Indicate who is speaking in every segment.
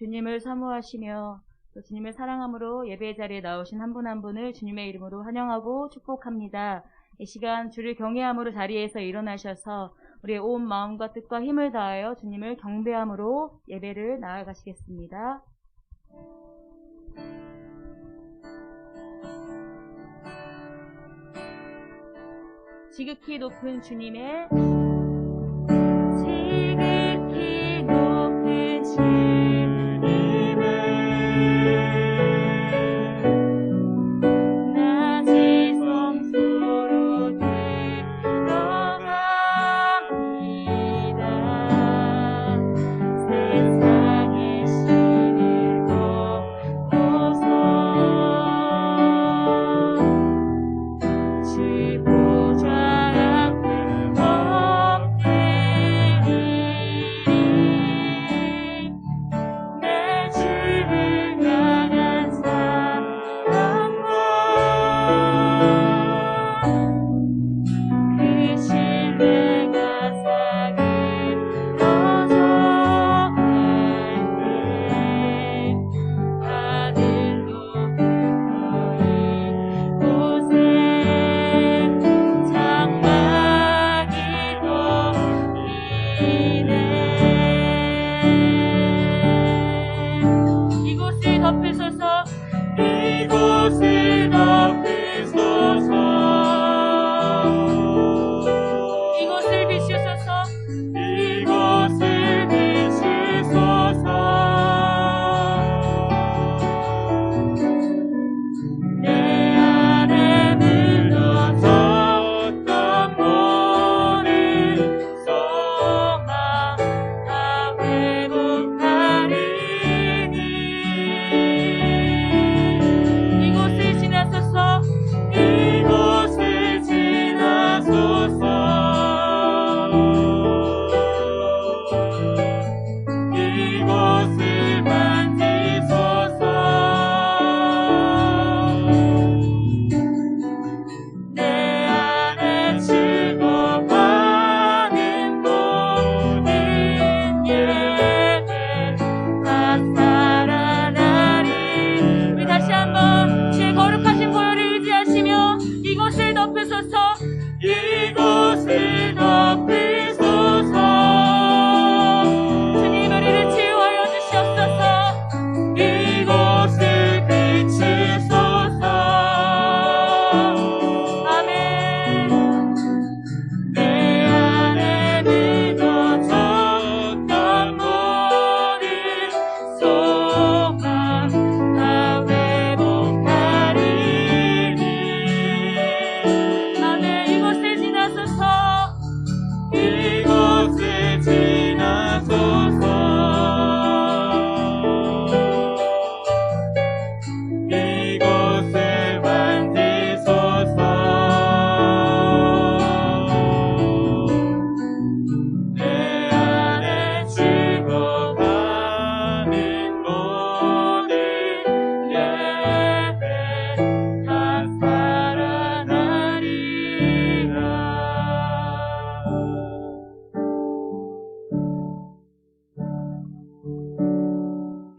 Speaker 1: 주님을 사모하시며 또 주님을 사랑함으로 예배 자리에 나오신 한 분 한 분을 주님의 이름으로 환영하고 축복합니다. 이 시간 주를 경외함으로 자리에서 일어나셔서 우리의 온 마음과 뜻과 힘을 다하여 주님을 경배함으로 예배를 나아가시겠습니다. 지극히 높은 주님의 지극히 높은 주님의 낮은 성소로 들어갑니다. 세상의 신을 걷고서 주 보좌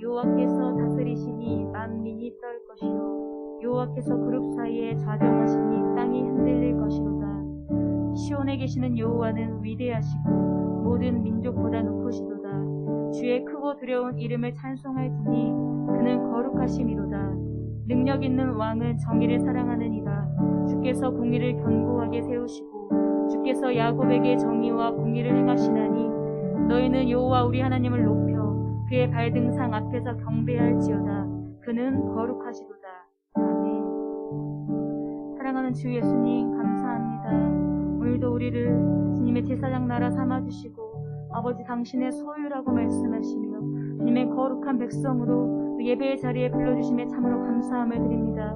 Speaker 1: 여호와께서 다스리시니 만민이 떨 것이요 여호와께서 그룹 사이에 좌정하시니 땅이 흔들릴 것이로다. 시온에 계시는 여호와는 위대하시고 모든 민족보다 높으시도다. 주의 크고 두려운 이름을 찬송할지니 그는 거룩하심이로다. 능력 있는 왕은 정의를 사랑하느니라. 주께서 공의를 견고하게 세우시고 주께서 야곱에게 정의와 공의를 행하시나니 너희는 여호와 우리 하나님을 높여 그의 발등상 앞에서 경배할지어다. 그는 거룩하시도다. 아멘. 사랑하는 주 예수님 감사합니다. 오늘도 우리를 주님의 제사장 나라 삼아주시고 아버지 당신의 소유라고 말씀하시며 주님의 거룩한 백성으로 예배의 자리에 불러주심에 참으로 감사함을 드립니다.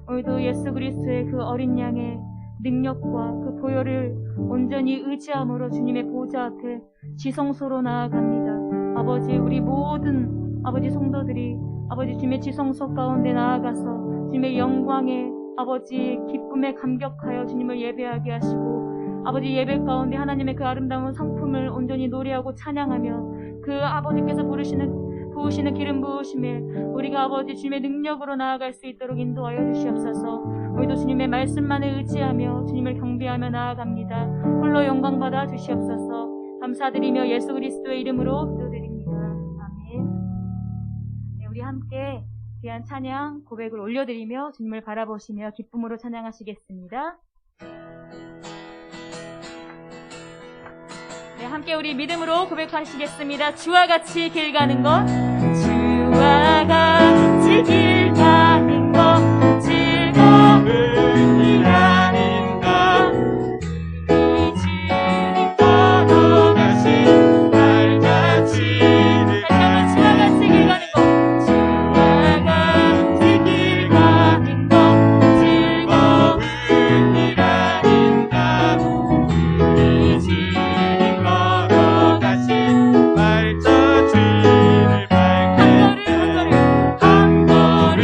Speaker 1: 오늘도 예수 그리스도의 그 어린 양의 능력과 그 보혈을 온전히 의지함으로 주님의 보좌 앞에 지성소로 나아갑니다. 아버지 우리 모든 아버지 성도들이 아버지 주님의 지성소 가운데 나아가서 주님의 영광에 아버지 기쁨에 감격하여 주님을 예배하게 하시고 아버지 예배 가운데 하나님의 그 아름다운 성품을 온전히 노래하고 찬양하며 그 아버지께서 부으시는 기름 부으심을 우리가 아버지 주님의 능력으로 나아갈 수 있도록 인도하여 주시옵소서. 우리도 주님의 말씀만을 의지하며 주님을 경배하며 나아갑니다. 홀로 영광 받아 주시옵소서. 감사드리며 예수 그리스도의 이름으로 기도드립니다. 아멘. 네, 우리 함께 귀한 찬양 고백을 올려드리며 주님을 바라보시며 기쁨으로 찬양하시겠습니다. 네, 함께 우리 믿음으로 고백하시겠습니다. 주와 같이 길 가는 것, 주와 같이 길 가는 것 즐거운 일 아닌가. 이 주님 걸어가신 발자취를 다시 한번 주와 같이 길 가는 것, 주와 같이 길 가는 것 즐거운 일 아닌가. 이 주님 발자취를 밟게 한 걸음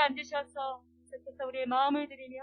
Speaker 1: 앉으셔서 계속해서 우리의 마음을 드리며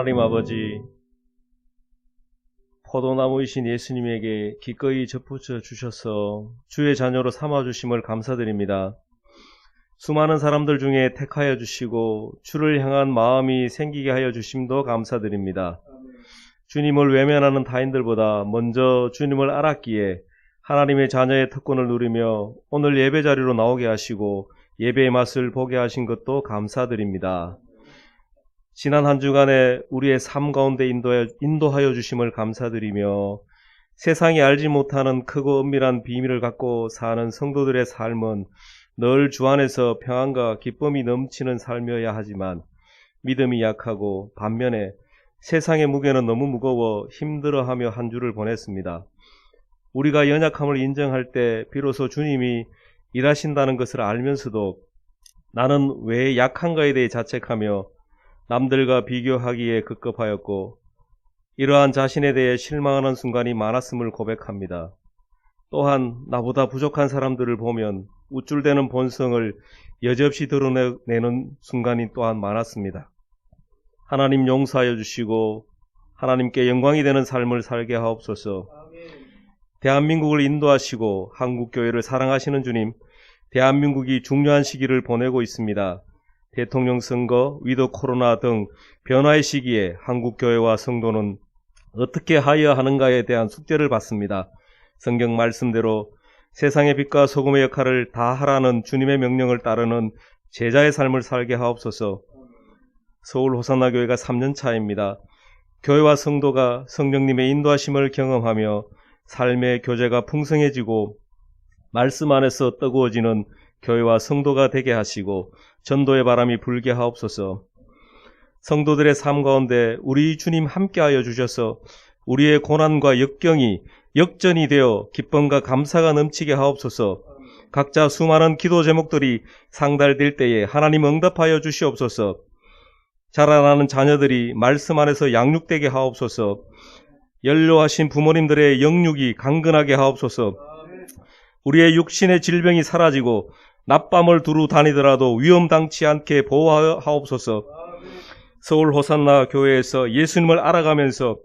Speaker 2: 하나님 아버지, 포도나무이신 예수님에게 기꺼이 접붙여 주셔서 주의 자녀로 삼아주심을 감사드립니다. 수많은 사람들 중에 택하여 주시고 주를 향한 마음이 생기게 하여 주심도 감사드립니다. 주님을 외면하는 타인들보다 먼저 주님을 알았기에 하나님의 자녀의 특권을 누리며 오늘 예배 자리로 나오게 하시고 예배의 맛을 보게 하신 것도 감사드립니다. 지난 한 주간에 우리의 삶 가운데 인도하여 주심을 감사드리며 세상이 알지 못하는 크고 은밀한 비밀을 갖고 사는 성도들의 삶은 늘 주 안에서 평안과 기쁨이 넘치는 삶이어야 하지만 믿음이 약하고 반면에 세상의 무게는 너무 무거워 힘들어하며 한 주를 보냈습니다. 우리가 연약함을 인정할 때 비로소 주님이 일하신다는 것을 알면서도 나는 왜 약한가에 대해 자책하며 남들과 비교하기에 급급하였고 이러한 자신에 대해 실망하는 순간이 많았음을 고백합니다. 또한 나보다 부족한 사람들을 보면 우쭐대는 본성을 여지없이 드러내는 순간이 또한 많았습니다. 하나님 용서하여 주시고 하나님께 영광이 되는 삶을 살게 하옵소서. 대한민국을 인도하시고 한국교회를 사랑하시는 주님, 대한민국이 중요한 시기를 보내고 있습니다. 대통령 선거, 위드 코로나 등 변화의 시기에 한국교회와 성도는 어떻게 하여야 하는가에 대한 숙제를 받습니다. 성경 말씀대로 세상의 빛과 소금의 역할을 다 하라는 주님의 명령을 따르는 제자의 삶을 살게 하옵소서. 서울 호산나 교회가 3년 차입니다. 교회와 성도가 성령님의 인도하심을 경험하며 삶의 교제가 풍성해지고 말씀 안에서 뜨거워지는 교회와 성도가 되게 하시고 전도의 바람이 불게 하옵소서. 성도들의 삶 가운데 우리 주님 함께하여 주셔서 우리의 고난과 역경이 역전이 되어 기쁨과 감사가 넘치게 하옵소서. 각자 수많은 기도 제목들이 상달될 때에 하나님 응답하여 주시옵소서. 자라나는 자녀들이 말씀 안에서 양육되게 하옵소서. 연로하신 부모님들의 영육이 강건하게 하옵소서. 우리의 육신의 질병이 사라지고 낮밤을 두루 다니더라도 위험당치 않게 보호하옵소서. 서울 호산나 교회에서 예수님을 알아가면서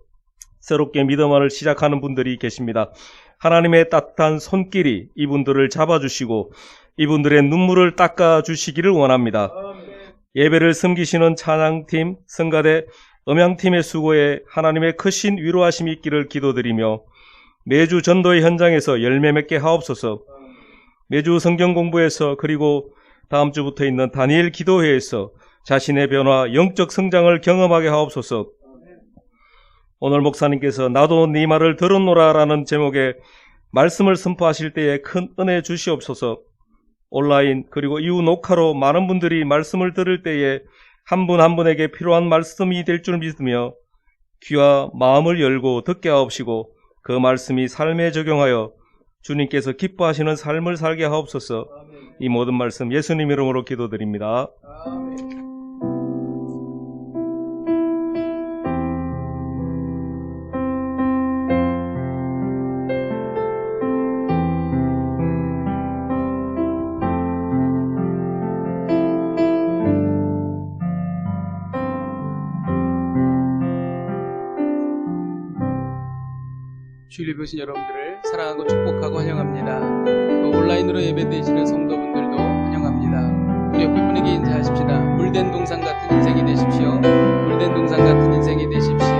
Speaker 2: 새롭게 믿음을 시작하는 분들이 계십니다. 하나님의 따뜻한 손길이 이분들을 잡아주시고 이분들의 눈물을 닦아주시기를 원합니다. 예배를 섬기시는 찬양팀, 성가대, 음향팀의 수고에 하나님의 크신 위로하심이 있기를 기도드리며 매주 전도의 현장에서 열매 맺게 하옵소서. 매주 성경 공부에서 그리고 다음 주부터 있는 다니엘 기도회에서 자신의 변화, 영적 성장을 경험하게 하옵소서. 오늘 목사님께서 나도 네 말을 들었노라 라는 제목의 말씀을 선포하실 때에 큰 은혜 주시옵소서. 온라인 그리고 이후 녹화로 많은 분들이 말씀을 들을 때에 한 분 한 분에게 필요한 말씀이 될 줄 믿으며 귀와 마음을 열고 듣게 하옵시고 그 말씀이 삶에 적용하여 주님께서 기뻐하시는 삶을 살게 하옵소서. 이 모든 말씀 예수님 이름으로 기도드립니다.
Speaker 3: 주일에 보신 여러분들을 사랑하고 축복하고 환영합니다. 또 온라인으로 예배드리시는 성도분들도 환영합니다. 우리 옆에 분에게 인사하십시다. 물된 동산 같은 인생이 되십시오. 물된 동산 같은 인생이 되십시오.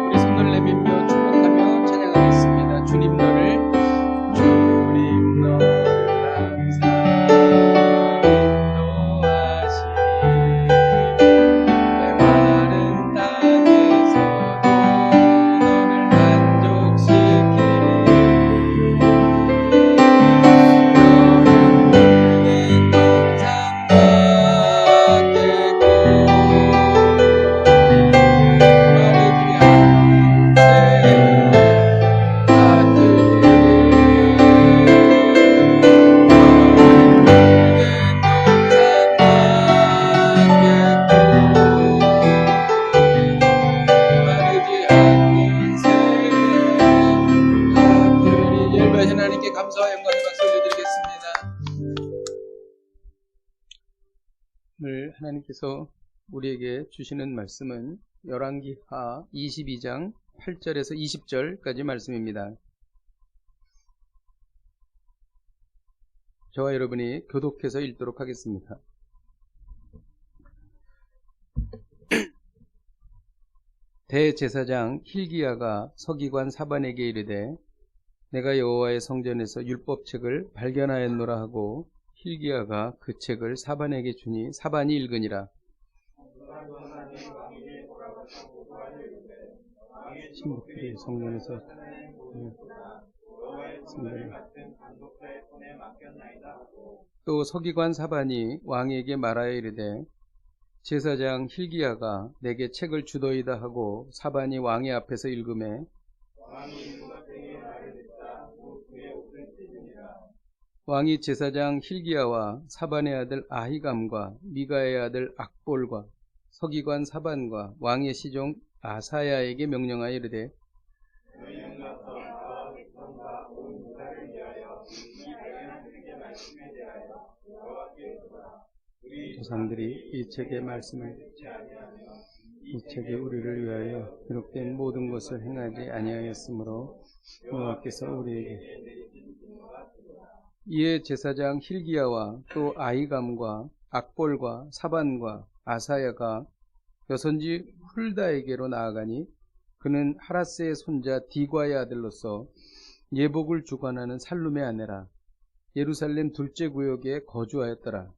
Speaker 3: 우리 손을 내밀며 축복하며 찬양하겠습니다. 주님 너를 항상 인도하시니 내 마른 땅에서도 너를 만족시키니 너는 물된 동산 하나님께 감사와 영광의 박수 올려드리겠습니다. 오늘 하나님께서 우리에게 주시는 말씀은 열왕기하 22장 8절에서 20절까지 말씀입니다. 저와 여러분이 교독해서 읽도록 하겠습니다. 대제사장 힐기야가 서기관 사반에게 이르되 내가 여호와의 성전에서 율법책을 발견하였노라 하고 힐기야가 그 책을 사반에게 주니 사반이 읽으니라. 신복들이 성전에서 또 서기관 사반이 왕에게 말하여 이르되 제사장 힐기야가 내게 책을 주더이다 하고 사반이 왕의 앞에서 읽음에 왕이 제사장 힐기야와 사반의 아들 아히감과 미가의 아들 악볼과 서기관 사반과 왕의 시종 아사야에게 명령하여 이르되 조상들이 이 책의 말씀을 이 책이 우리를 위하여 기록된 모든 것을 행하지 아니하였으므로 여호와께서 우리에게 이에 제사장 힐기야와 또 아히감과 악볼과 사반과 아사야가 여선지 훌다에게로 나아가니 그는 하라스의 손자 디과의 아들로서 예복을 주관하는 살룸의 아내라. 예루살렘 둘째 구역에 거주하였더라.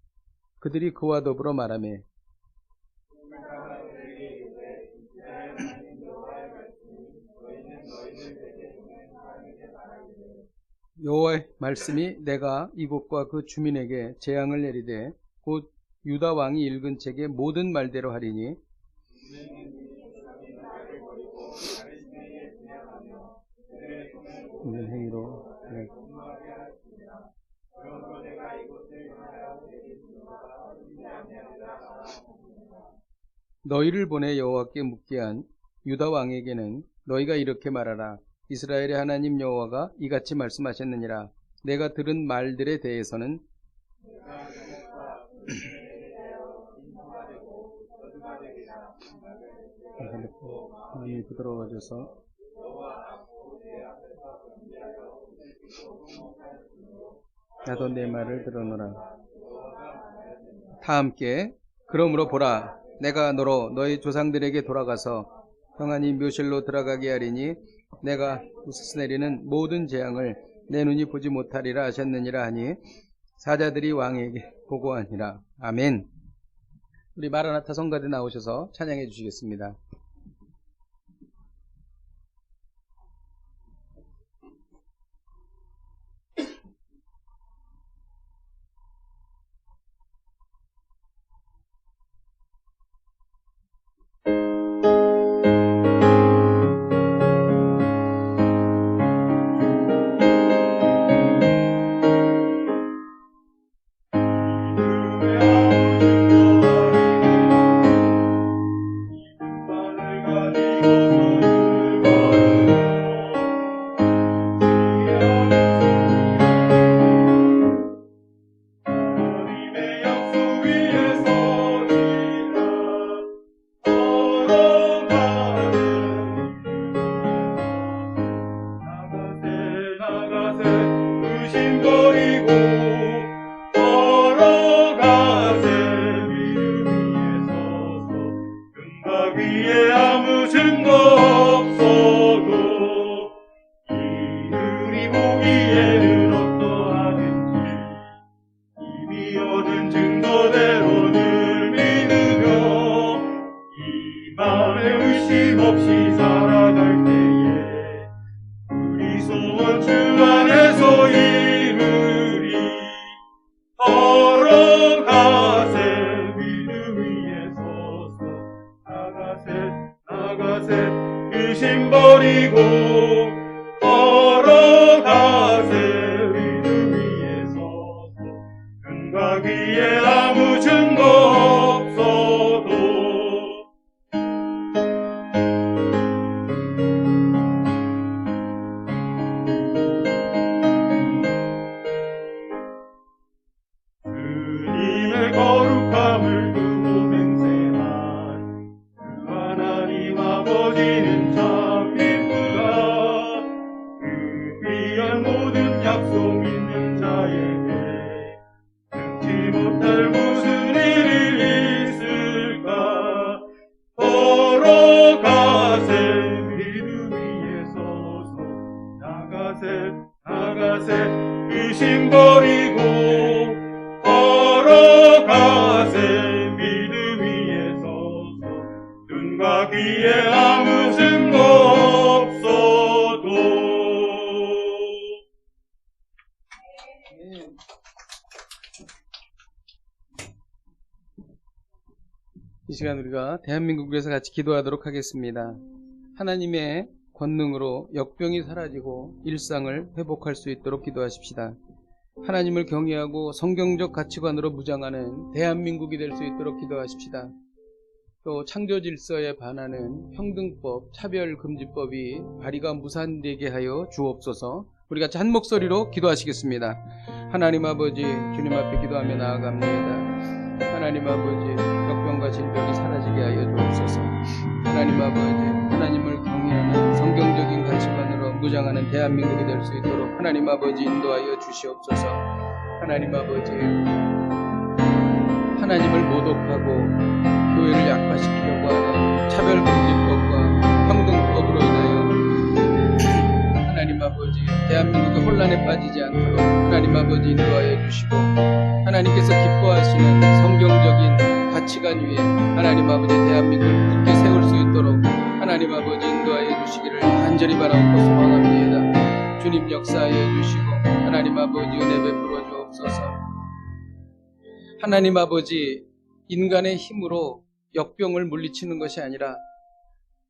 Speaker 3: 그들이 그와 더불어 말하매 여호와의 말씀이 내가 이곳과 그 주민에게 재앙을 내리되 곧 유다 왕이 읽은 책의 모든 말대로 하리니 이는 행위로 너희를 보내 여호와께 묻게 한 유다 왕에게는 너희가 이렇게 말하라. 이스라엘의 하나님 여호와가 이같이 말씀하셨느니라. 내가 들은 말들에 대해서는 마음이 부드러워져서 나도 내 말을 들어노라. 다 함께 그러므로 보라 내가 너로 너희 조상들에게 돌아가서 평안히 묘실로 들어가게 하리니 내가 우스스 내리는 모든 재앙을 내 눈이 보지 못하리라 하셨느니라 하니 사자들이 왕에게 보고하니라. 아멘. 우리 마라나타 성가대 나오셔서 찬양해 주시겠습니다.
Speaker 4: 의심 버리고 걸어가세. 믿음 위에 서서 근각 위에 아무 증거 없어도 주님의 거룩함을 두고 맹세한 그 하나님 의심 버리고 걸어가세. 믿음 위에 서서 눈과 귀에 아무 증거 없어도.
Speaker 3: 이 시간 우리가 대한민국을 위해서 같이 기도하도록 하겠습니다. 하나님의 권능으로 역병이 사라지고 일상을 회복할 수 있도록 기도하십시다. 하나님을 경외하고 성경적 가치관으로 무장하는 대한민국이 될 수 있도록 기도하십시다. 또 창조 질서에 반하는 평등법, 차별금지법이 발의가 무산되게 하여 주옵소서. 우리 같이 한 목소리로 기도하시겠습니다. 하나님 아버지, 주님 앞에 기도하며 나아갑니다. 하나님 아버지, 역병과 질병이 사라지게 하여 주옵소서. 하나님 아버지, 하나님을 경외하는 성경적인 가치관으로 무장하는 대한민국이 될 수 있도록 하나님 아버지 인도하여 주시옵소서. 하나님 아버지, 하나님을 모독하고 교회를 약화시키려고 하는 차별금지법과 평등법으로 인하여 하나님 아버지, 대한민국의 혼란에 빠지지 않도록 하나님 아버지 인도하여 주시고, 하나님께서 기뻐하시는 성경적인 가치관 위에 하나님 아버지 대한민국을 굳게 세울 수 있도록 하나님 아버지 인도하여 주시기를 간절히 바라옵고 소망합니다. 주님 역사하여 주시고 하나님 아버지 은혜 베풀어 주옵소서. 하나님 아버지, 인간의 힘으로 역병을 물리치는 것이 아니라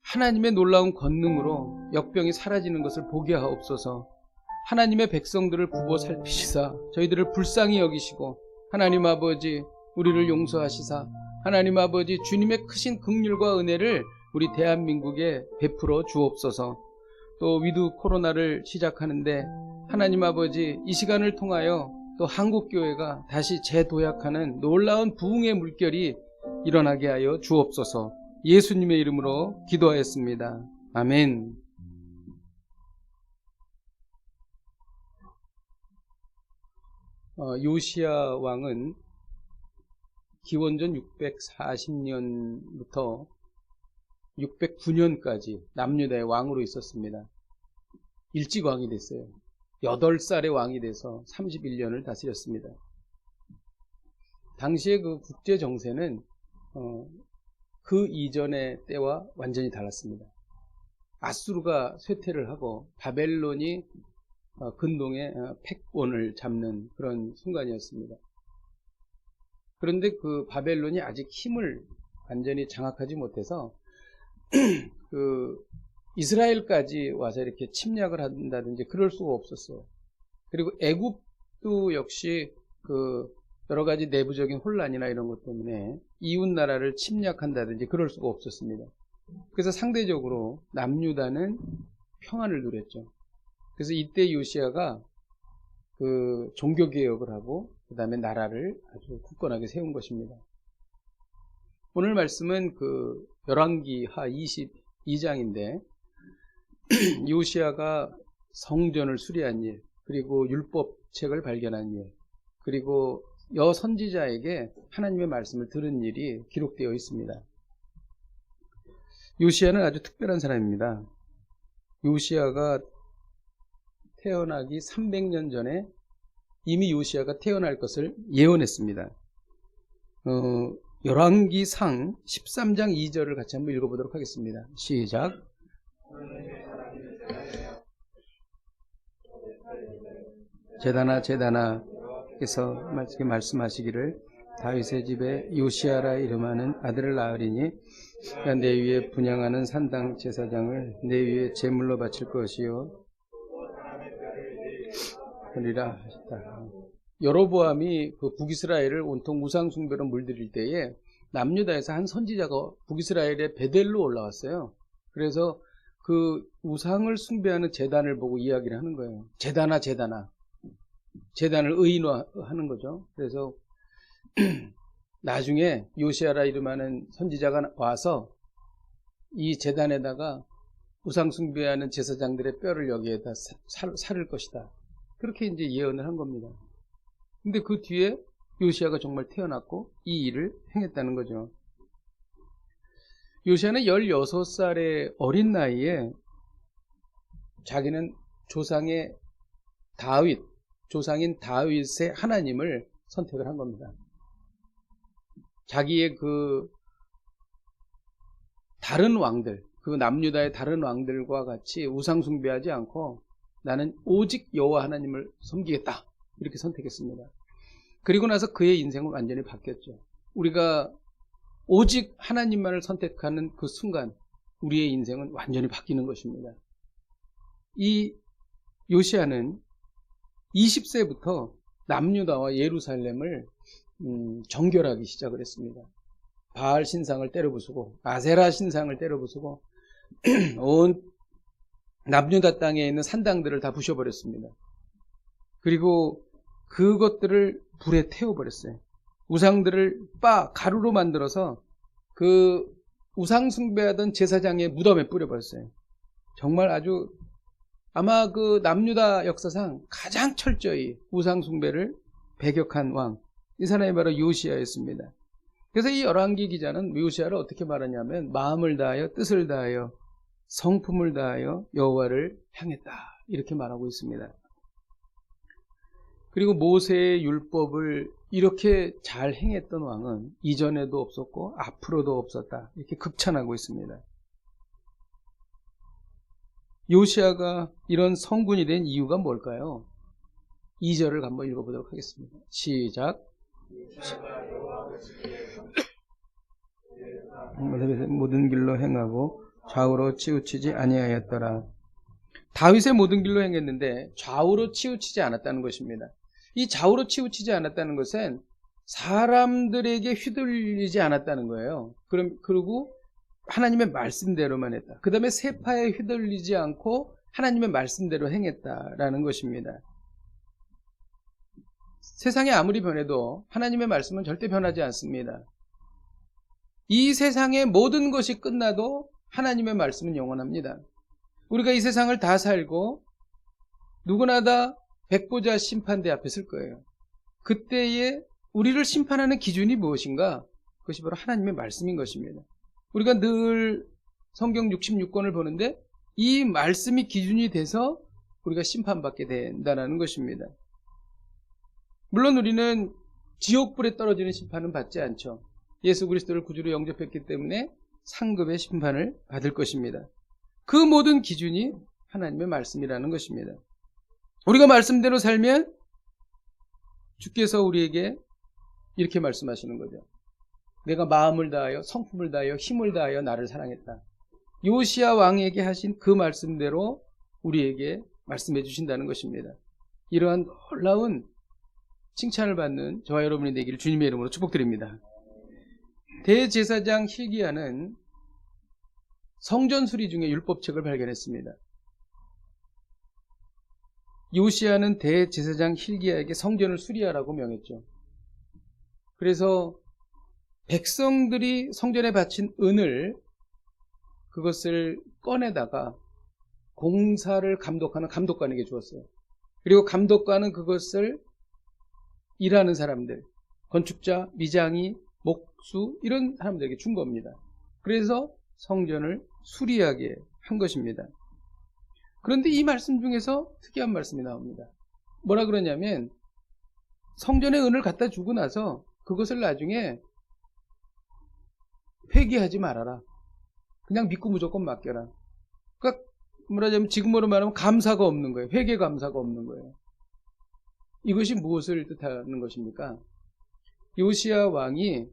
Speaker 3: 하나님의 놀라운 권능으로 역병이 사라지는 것을 보게 하옵소서. 하나님의 백성들을 굽어 살피시사 저희들을 불쌍히 여기시고 하나님 아버지 우리를 용서하시사 하나님 아버지 주님의 크신 긍휼과 은혜를 우리 대한민국에 베풀어 주옵소서. 또 위드 코로나를 시작하는데 하나님 아버지 이 시간을 통하여 또 한국교회가 다시 재도약하는 놀라운 부흥의 물결이 일어나게 하여 주옵소서. 예수님의 이름으로 기도하였습니다. 아멘. 요시야 왕은 기원전 640년부터 609년까지 남유다의 왕으로 있었습니다. 일찍 왕이 됐어요. 8살의 왕이 돼서 31년을 다스렸습니다. 당시의 그 국제 정세는 그 이전의 때와 완전히 달랐습니다. 아수르가 쇠퇴를 하고 바벨론이 근동의 패권을 잡는 그런 순간이었습니다. 그런데 그 바벨론이 아직 힘을 완전히 장악하지 못해서 그 이스라엘까지 와서 이렇게 침략을 한다든지 그럴 수가 없었어요. 그리고 애굽도 역시 그 여러 가지 내부적인 혼란이나 이런 것 때문에 이웃 나라를 침략한다든지 그럴 수가 없었습니다. 그래서 상대적으로 남유다는 평안을 누렸죠. 그래서 이때 요시야가 그 종교 개혁을 하고 그 다음에 나라를 아주 굳건하게 세운 것입니다. 오늘 말씀은 그 열왕기하 22장인데 요시야가 성전을 수리한 일, 그리고 율법책을 발견한 일, 그리고 여선지자에게 하나님의 말씀을 들은 일이 기록되어 있습니다. 요시야는 아주 특별한 사람입니다. 요시야가 태어나기 300년 전에 이미 요시야가 태어날 것을 예언했습니다. 열왕기상 13장 2절을 같이 한번 읽어보도록 하겠습니다. 시작. 제다나 께서 말씀하시기를 다윗의 집에 요시야라 이름하는 아들을 낳으리니 내 위에 분향하는 산당 제사장을 내 위에 제물로 바칠 것이요 그리라 하셨다. 여로보암이 그 북이스라엘을 온통 우상숭배로 물들일 때에 남유다에서 한 선지자가 북이스라엘의 베델로 올라왔어요. 그래서 그 우상을 숭배하는 제단을 보고 이야기를 하는 거예요. 제단을 의인화하는 거죠. 그래서 나중에 요시야라 이름하는 선지자가 와서 이 제단에다가 우상 숭배하는 제사장들의 뼈를 여기에다 살을 것이다. 그렇게 이제 예언을 한 겁니다. 근데 그 뒤에 요시야가 정말 태어났고 이 일을 행했다는 거죠. 요시야는 16살의 어린 나이에 자기는 조상의 다윗, 조상인 다윗의 하나님을 선택을 한 겁니다. 자기의 그 다른 왕들, 그 남유다의 다른 왕들과 같이 우상 숭배하지 않고 나는 오직 여호와 하나님을 섬기겠다, 이렇게 선택했습니다. 그리고 나서 그의 인생은 완전히 바뀌었죠. 우리가 오직 하나님만을 선택하는 그 순간 우리의 인생은 완전히 바뀌는 것입니다. 이 요시야는 20세부터 남유다와 예루살렘을 정결하기 시작을 했습니다. 바알 신상을 때려부수고 아세라 신상을 때려부수고 온 남유다 땅에 있는 산당들을 다 부셔버렸습니다. 그리고 그것들을 불에 태워버렸어요. 우상들을 가루로 만들어서 그 우상 숭배하던 제사장의 무덤에 뿌려버렸어요. 정말 아주 아마 그 남유다 역사상 가장 철저히 우상 숭배를 배격한 왕, 이 사람이 바로 요시야였습니다. 그래서 이 열왕기 기자는 요시야를 어떻게 말하냐면 마음을 다하여 뜻을 다하여 성품을 다하여 여호와를 향했다, 이렇게 말하고 있습니다. 그리고 모세의 율법을 이렇게 잘 행했던 왕은 이전에도 없었고 앞으로도 없었다, 이렇게 극찬하고 있습니다. 요시야가 이런 성군이 된 이유가 뭘까요? 2절을 한번 읽어보도록 하겠습니다. 시작. 모든 길로 행하고 좌우로 치우치지 아니하였더라. 다윗의 모든 길로 행했는데 좌우로 치우치지 않았다는 것입니다. 이 좌우로 치우치지 않았다는 것은 사람들에게 휘둘리지 않았다는 거예요. 그리고 하나님의 말씀대로만 했다. 그 다음에 세파에 휘둘리지 않고 하나님의 말씀대로 행했다라는 것입니다. 세상이 아무리 변해도 하나님의 말씀은 절대 변하지 않습니다. 이 세상의 모든 것이 끝나도 하나님의 말씀은 영원합니다. 우리가 이 세상을 다 살고 누구나 다 백보자 심판대 앞에 설 거예요. 그때에 우리를 심판하는 기준이 무엇인가? 그것이 바로 하나님의 말씀인 것입니다. 우리가 늘 성경 66권을 보는데 이 말씀이 기준이 돼서 우리가 심판받게 된다는 것입니다. 물론 우리는 지옥불에 떨어지는 심판은 받지 않죠. 예수 그리스도를 구주로 영접했기 때문에 상급의 심판을 받을 것입니다. 그 모든 기준이 하나님의 말씀이라는 것입니다. 우리가 말씀대로 살면 주께서 우리에게 이렇게 말씀하시는 거죠. 내가 마음을 다하여 성품을 다하여 힘을 다하여 나를 사랑했다. 요시야 왕에게 하신 그 말씀대로 우리에게 말씀해 주신다는 것입니다. 이러한 놀라운 칭찬을 받는 저와 여러분이 되기를 주님의 이름으로 축복드립니다. 대제사장 hil기야는 성전 수리 중에 율법책을 발견했습니다. 요시야는 대제사장 hil기야에게 성전을 수리하라고 명했죠. 그래서 백성들이 성전에 바친 은을 그것을 꺼내다가 공사를 감독하는 감독관에게 주었어요. 그리고 감독관은 그것을 일하는 사람들, 건축자, 미장이, 목수 이런 사람들에게 준 겁니다. 그래서 성전을 수리하게 한 것입니다. 그런데 이 말씀 중에서 특이한 말씀이 나옵니다. 뭐라 그러냐면 성전에 은을 갖다 주고 나서 그것을 나중에 회개하지 말아라. 그냥 믿고 무조건 맡겨라. 그러니까 뭐라자면 지금으로 말하면 감사가 없는 거예요. 회개 감사가 없는 거예요. 이것이 무엇을 뜻하는 것입니까? 요시야 왕이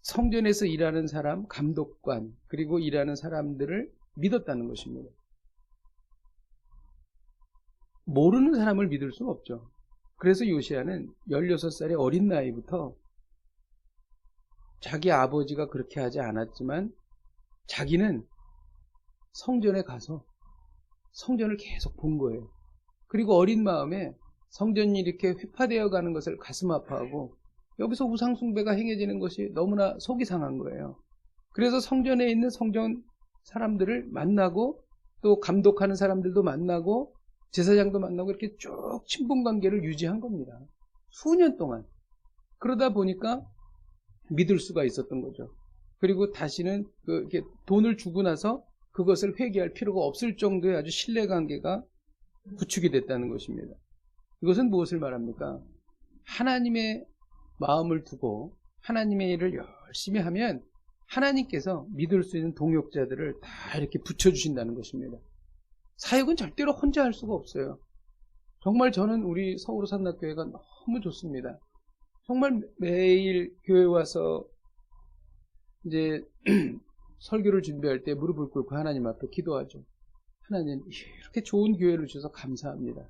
Speaker 3: 성전에서 일하는 사람, 감독관, 그리고 일하는 사람들을 믿었다는 것입니다. 모르는 사람을 믿을 수는 없죠. 그래서 요시야는 16살의 어린 나이부터 자기 아버지가 그렇게 하지 않았지만 자기는 성전에 가서 성전을 계속 본 거예요. 그리고 어린 마음에 성전이 이렇게 휘파되어 가는 것을 가슴 아파하고 여기서 우상숭배가 행해지는 것이 너무나 속이 상한 거예요. 그래서 성전에 있는 성전 사람들을 만나고 또 감독하는 사람들도 만나고 제사장도 만나고 이렇게 쭉 친분관계를 유지한 겁니다. 수년 동안. 그러다 보니까 믿을 수가 있었던 거죠. 그리고 다시는 이렇게 돈을 주고 나서 그것을 회개할 필요가 없을 정도의 아주 신뢰관계가 구축이 됐다는 것입니다. 이것은 무엇을 말합니까? 하나님의 마음을 두고 하나님의 일을 열심히 하면 하나님께서 믿을 수 있는 동역자들을 다 이렇게 붙여주신다는 것입니다. 사역은 절대로 혼자 할 수가 없어요. 정말 저는 우리 서울 산낙교회가 너무 좋습니다. 정말 매일 교회 와서 이제 설교를 준비할 때 무릎을 꿇고 하나님 앞에 기도하죠. 하나님, 이렇게 좋은 교회를 주셔서 감사합니다.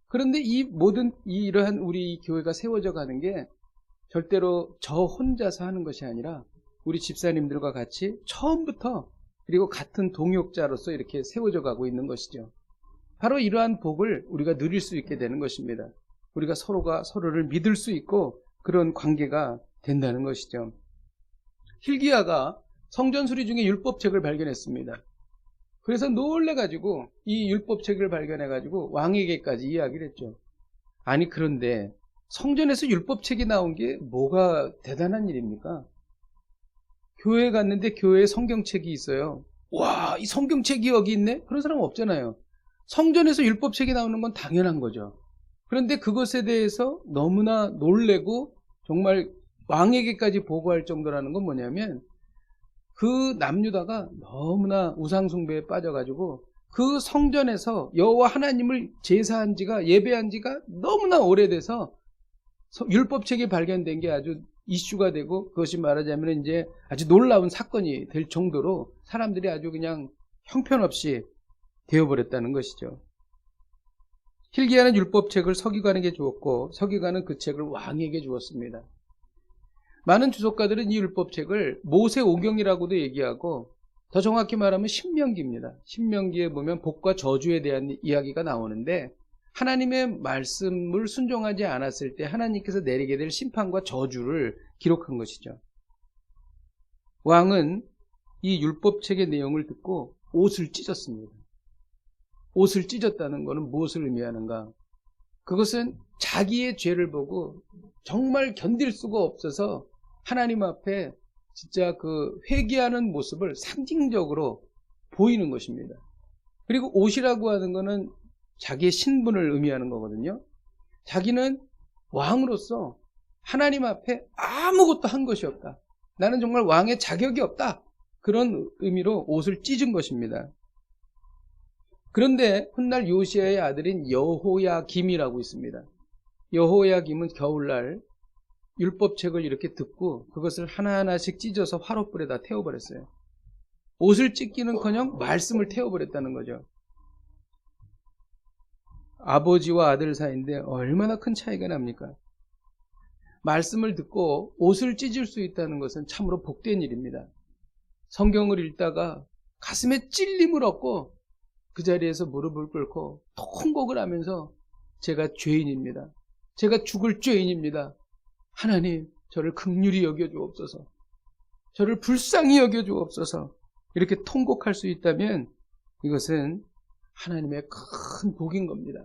Speaker 3: 그런데 이러한 우리 교회가 세워져 가는 게 절대로 저 혼자서 하는 것이 아니라 우리 집사님들과 같이 처음부터 그리고 같은 동역자로서 이렇게 세워져 가고 있는 것이죠. 바로 이러한 복을 우리가 누릴 수 있게 되는 것입니다. 우리가 서로가 서로를 믿을 수 있고 그런 관계가 된다는 것이죠. hilkiya가 성전 수리 중에 율법책을 발견했습니다. 그래서 놀래가지고 이 율법책을 발견해가지고 왕에게까지 이야기를 했죠. 아니 그런데 성전에서 율법책이 나온 게 뭐가 대단한 일입니까? 교회에 갔는데 교회에 성경책이 있어요. 와, 이 성경책이 여기 있네? 그런 사람 없잖아요. 성전에서 율법책이 나오는 건 당연한 거죠. 그런데 그것에 대해서 너무나 놀래고 정말 왕에게까지 보고할 정도라는 건 뭐냐면 그 남유다가 너무나 우상숭배에 빠져가지고 그 성전에서 여호와 하나님을 제사한 지가 예배한 지가 너무나 오래돼서 율법책이 발견된 게 아주 이슈가 되고 그것이 말하자면 이제 아주 놀라운 사건이 될 정도로 사람들이 아주 그냥 형편없이 되어버렸다는 것이죠. hilkiya는 율법책을 서기관에게 주었고 서기관은 그 책을 왕에게 주었습니다. 많은 주석가들은 이 율법책을 모세오경이라고도 얘기하고 더 정확히 말하면 신명기입니다. 신명기에 보면 복과 저주에 대한 이야기가 나오는데 하나님의 말씀을 순종하지 않았을 때 하나님께서 내리게 될 심판과 저주를 기록한 것이죠. 왕은 이 율법책의 내용을 듣고 옷을 찢었습니다. 옷을 찢었다는 것은 무엇을 의미하는가? 그것은 자기의 죄를 보고 정말 견딜 수가 없어서 하나님 앞에 진짜 그 회개하는 모습을 상징적으로 보이는 것입니다. 그리고 옷이라고 하는 것은 자기의 신분을 의미하는 거거든요. 자기는 왕으로서 하나님 앞에 아무것도 한 것이 없다. 나는 정말 왕의 자격이 없다. 그런 의미로 옷을 찢은 것입니다. 그런데 훗날 요시야의 아들인 여호야김이라고 있습니다. 여호야김은 겨울날 율법책을 이렇게 듣고 그것을 하나하나씩 찢어서 화롯불에다 태워버렸어요. 옷을 찢기는커녕 말씀을 태워버렸다는 거죠. 아버지와 아들 사이인데 얼마나 큰 차이가 납니까? 말씀을 듣고 옷을 찢을 수 있다는 것은 참으로 복된 일입니다. 성경을 읽다가 가슴에 찔림을 얻고 그 자리에서 무릎을 꿇고 통곡을 하면서 제가 죄인입니다. 제가 죽을 죄인입니다. 하나님, 저를 긍휼히 여겨주옵소서. 저를 불쌍히 여겨주옵소서. 이렇게 통곡할 수 있다면 이것은 하나님의 큰 복인 겁니다.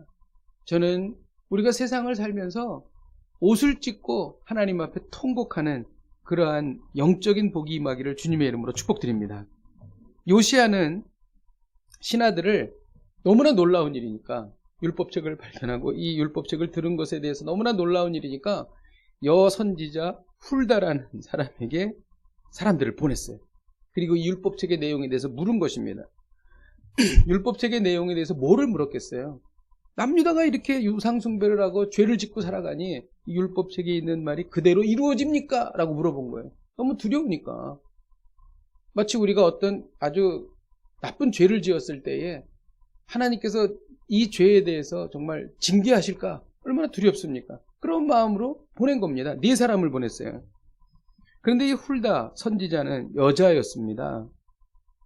Speaker 3: 저는 우리가 세상을 살면서 옷을 찢고 하나님 앞에 통곡하는 그러한 영적인 복이 임하기를 주님의 이름으로 축복드립니다. 요시야는 신하들을 너무나 놀라운 일이니까 율법책을 발견하고 이 율법책을 들은 것에 대해서 너무나 놀라운 일이니까 여선지자 훌다라는 사람에게 사람들을 보냈어요. 그리고 이 율법책의 내용에 대해서 물은 것입니다. 율법책의 내용에 대해서 뭐를 물었겠어요? 남유다가 이렇게 우상숭배를 하고 죄를 짓고 살아가니 이 율법책에 있는 말이 그대로 이루어집니까? 라고 물어본 거예요. 너무 두려우니까. 마치 우리가 어떤 아주 나쁜 죄를 지었을 때에 하나님께서 이 죄에 대해서 정말 징계하실까? 얼마나 두렵습니까? 그런 마음으로 보낸 겁니다. 4사람을 보냈어요. 그런데 이 훌다 선지자는 여자였습니다.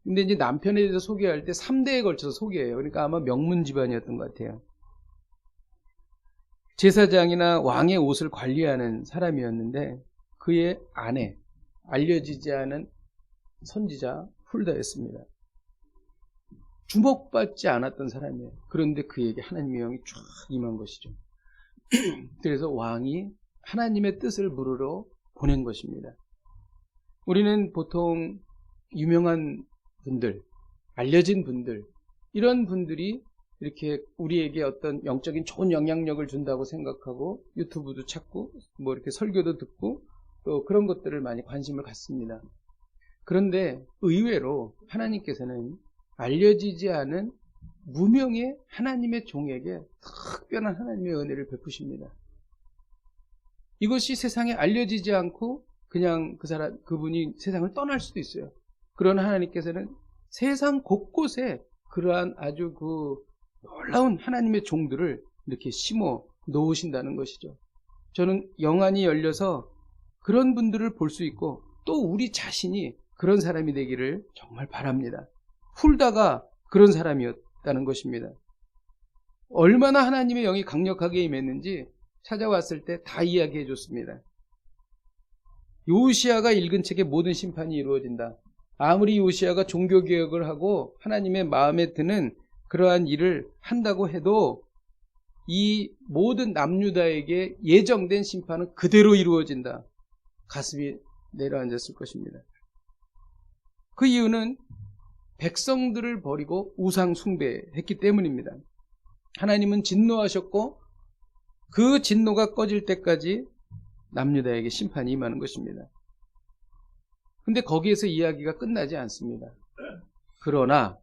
Speaker 3: 근데 이제 남편에 대해서 소개할 때 3대에 걸쳐서 소개해요. 그러니까 아마 명문 집안이었던 것 같아요. 제사장이나 왕의 옷을 관리하는 사람이었는데 그의 아내, 알려지지 않은 선지자 훌다였습니다. 주목받지 않았던 사람이에요. 그런데 그에게 하나님의 영이 쫙 임한 것이죠. 그래서 왕이 하나님의 뜻을 물으러 보낸 것입니다. 우리는 보통 유명한 분들, 알려진 분들, 이런 분들이 이렇게 우리에게 어떤 영적인 좋은 영향력을 준다고 생각하고 유튜브도 찾고 뭐 이렇게 설교도 듣고 또 그런 것들을 많이 관심을 갖습니다. 그런데 의외로 하나님께서는 알려지지 않은 무명의 하나님의 종에게 특별한 하나님의 은혜를 베푸십니다. 이것이 세상에 알려지지 않고 그냥 그분이 세상을 떠날 수도 있어요. 그러나 하나님께서는 세상 곳곳에 그러한 아주 놀라운 하나님의 종들을 이렇게 심어 놓으신다는 것이죠. 저는 영안이 열려서 그런 분들을 볼 수 있고 또 우리 자신이 그런 사람이 되기를 정말 바랍니다. 훌다가 그런 사람이었다는 것입니다. 얼마나 하나님의 영이 강력하게 임했는지 찾아왔을 때 다 이야기해 줬습니다. 요시야가 읽은 책에 모든 심판이 이루어진다. 아무리 요시야가 종교개혁을 하고 하나님의 마음에 드는 그러한 일을 한다고 해도 이 모든 남유다에게 예정된 심판은 그대로 이루어진다. 가슴이 내려앉았을 것입니다. 그 이유는 백성들을 버리고 우상 숭배했기 때문입니다. 하나님은 진노하셨고 그 진노가 꺼질 때까지 남유다에게 심판이 임하는 것입니다. 근데 거기에서 이야기가 끝나지 않습니다. 그러나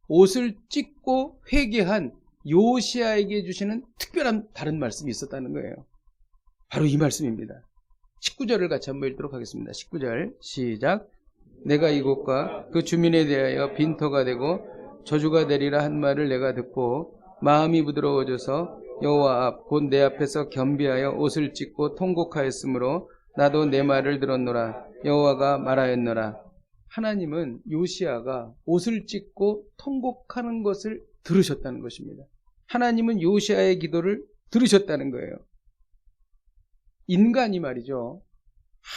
Speaker 3: 옷을 찢고 회개한 요시야에게 주시는 특별한 다른 말씀이 있었다는 거예요. 바로 이 말씀입니다. 19절을 같이 한번 읽도록 하겠습니다. 19절 시작. 내가 이곳과 그 주민에 대하여 빈터가 되고 저주가 되리라 한 말을 내가 듣고 마음이 부드러워져서 여호와 앞 곧 내 앞에서 겸비하여 옷을 찢고 통곡하였으므로 나도 내 말을 들었노라. 여호와가 말하였노라. 하나님은 요시야가 옷을 찢고 통곡하는 것을 들으셨다는 것입니다. 하나님은 요시야의 기도를 들으셨다는 거예요. 인간이 말이죠.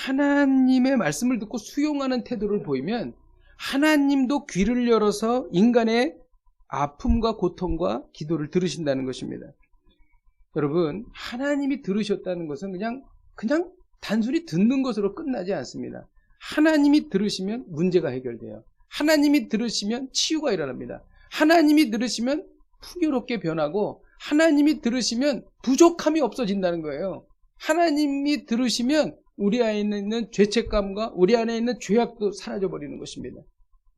Speaker 3: 하나님의 말씀을 듣고 수용하는 태도를 보이면 하나님도 귀를 열어서 인간의 아픔과 고통과 기도를 들으신다는 것입니다. 여러분, 하나님이 들으셨다는 것은 그냥 단순히 듣는 것으로 끝나지 않습니다. 하나님이 들으시면 문제가 해결돼요. 하나님이 들으시면 치유가 일어납니다. 하나님이 들으시면 풍요롭게 변하고 하나님이 들으시면 부족함이 없어진다는 거예요. 하나님이 들으시면 우리 안에 있는 죄책감과 우리 안에 있는 죄악도 사라져버리는 것입니다.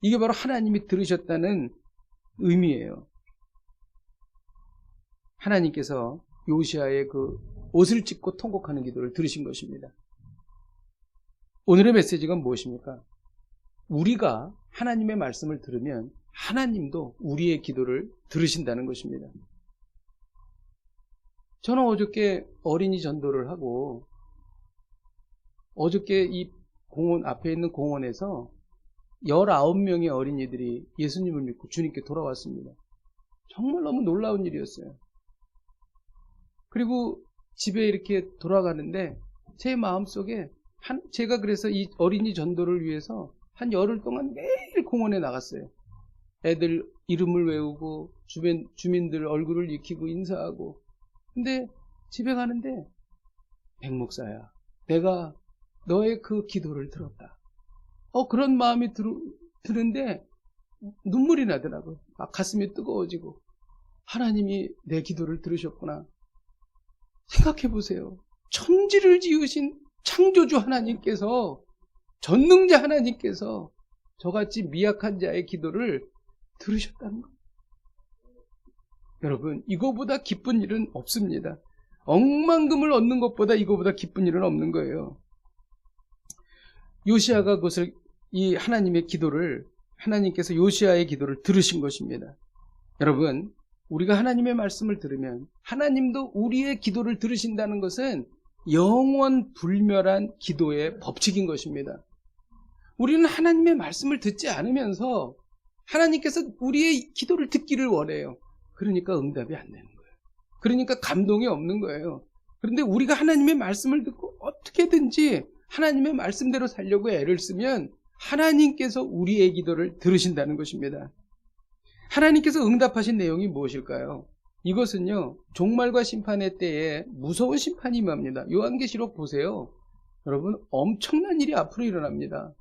Speaker 3: 이게 바로 하나님이 들으셨다는 의미예요. 하나님께서 요시야의 그 옷을 찢고 통곡하는 기도를 들으신 것입니다. 오늘의 메시지가 무엇입니까? 우리가 하나님의 말씀을 들으면 하나님도 우리의 기도를 들으신다는 것입니다. 저는 어저께 어린이 전도를 하고 어저께 이 공원 앞에 있는 공원에서 19명의 어린이들이 예수님을 믿고 주님께 돌아왔습니다. 정말 너무 놀라운 일이었어요. 그리고 집에 이렇게 돌아가는데 제 마음속에 제가 그래서 이 어린이 전도를 위해서 한 열흘 동안 매일 공원에 나갔어요. 애들 이름을 외우고 주민들 얼굴을 익히고 인사하고. 근데 집에 가는데 백 목사야, 내가 너의 그 기도를 들었다. 그런 마음이 드는데 눈물이 나더라고요. 가슴이 뜨거워지고 하나님이 내 기도를 들으셨구나. 생각해 보세요. 천지를 지으신 창조주 하나님께서, 전능자 하나님께서 저같이 미약한 자의 기도를 들으셨다는 것. 여러분, 이거보다 기쁜 일은 없습니다. 억만금을 얻는 것보다 이거보다 기쁜 일은 없는 거예요. 요시야가 그것을, 이 하나님의 기도를, 하나님께서 요시야의 기도를 들으신 것입니다. 여러분, 우리가 하나님의 말씀을 들으면 하나님도 우리의 기도를 들으신다는 것은 영원 불멸한 기도의 법칙인 것입니다. 우리는 하나님의 말씀을 듣지 않으면서 하나님께서 우리의 기도를 듣기를 원해요. 그러니까 응답이 안 되는 거예요. 그러니까 감동이 없는 거예요. 그런데 우리가 하나님의 말씀을 듣고 어떻게든지 하나님의 말씀대로 살려고 애를 쓰면 하나님께서 우리의 기도를 들으신다는 것입니다. 하나님께서 응답하신 내용이 무엇일까요? 이것은요, 종말과 심판의 때에 무서운 심판이 임합니다. 요한계시록 보세요. 여러분, 엄청난 일이 앞으로 일어납니다.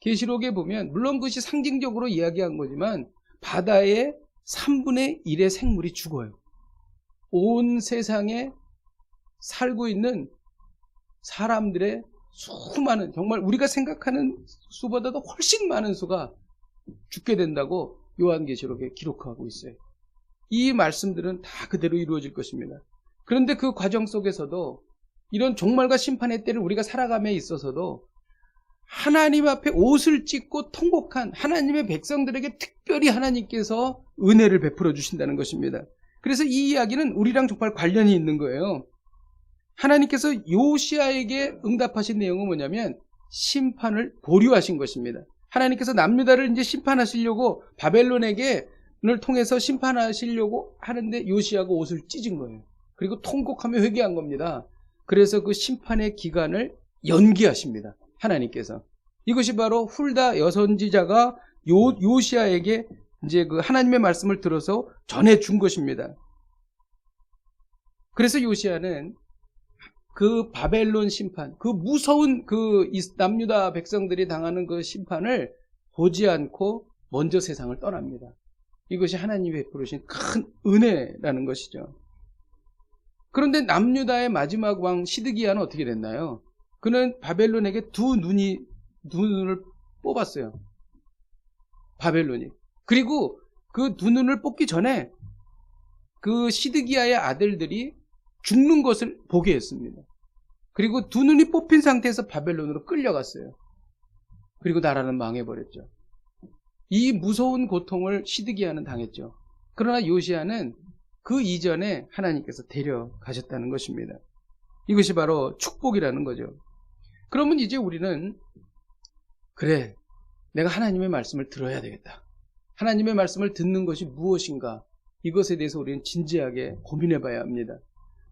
Speaker 3: 계시록에 보면 물론 그것이 상징적으로 이야기한 거지만 바다에 3분의 1의 생물이 죽어요. 온 세상에 살고 있는 사람들의 수많은, 정말 우리가 생각하는 수보다도 훨씬 많은 수가 죽게 된다고 요한계시록에 기록하고 있어요. 이 말씀들은 다 그대로 이루어질 것입니다. 그런데 그 과정 속에서도 이런 종말과 심판의 때를 우리가 살아감에 있어서도 하나님 앞에 옷을 찢고 통곡한 하나님의 백성들에게 특별히 하나님께서 은혜를 베풀어 주신다는 것입니다. 그래서 이 이야기는 우리랑 정말 관련이 있는 거예요. 하나님께서 요시야에게 응답하신 내용은 뭐냐면 심판을 보류하신 것입니다. 하나님께서 남유다를 이제 심판하시려고 바벨론에게를 통해서 심판하시려고 하는데 요시야가 옷을 찢은 거예요. 그리고 통곡하며 회개한 겁니다. 그래서 그 심판의 기간을 연기하십니다. 하나님께서. 이것이 바로 훌다 여선지자가 요시야에게 이제 그 하나님의 말씀을 들어서 전해준 것입니다. 그래서 요시야는 그 바벨론 심판, 그 무서운 그 남유다 백성들이 당하는 그 심판을 보지 않고 먼저 세상을 떠납니다. 이것이 하나님이 베푸신 큰 은혜라는 것이죠. 그런데 남유다의 마지막 왕 시드기야는 어떻게 됐나요? 그는 바벨론에게 두 눈을 뽑았어요. 바벨론이. 그리고 그 두 눈을 뽑기 전에 그 시드기야의 아들들이 죽는 것을 보게 했습니다. 그리고 두 눈이 뽑힌 상태에서 바벨론으로 끌려갔어요. 그리고 나라는 망해버렸죠. 이 무서운 고통을 시드기야는 당했죠. 그러나 요시야는 그 이전에 하나님께서 데려가셨다는 것입니다. 이것이 바로 축복이라는 거죠. 그러면 이제 우리는 그래, 내가 하나님의 말씀을 들어야 되겠다. 하나님의 말씀을 듣는 것이 무엇인가? 이것에 대해서 우리는 진지하게 고민해 봐야 합니다.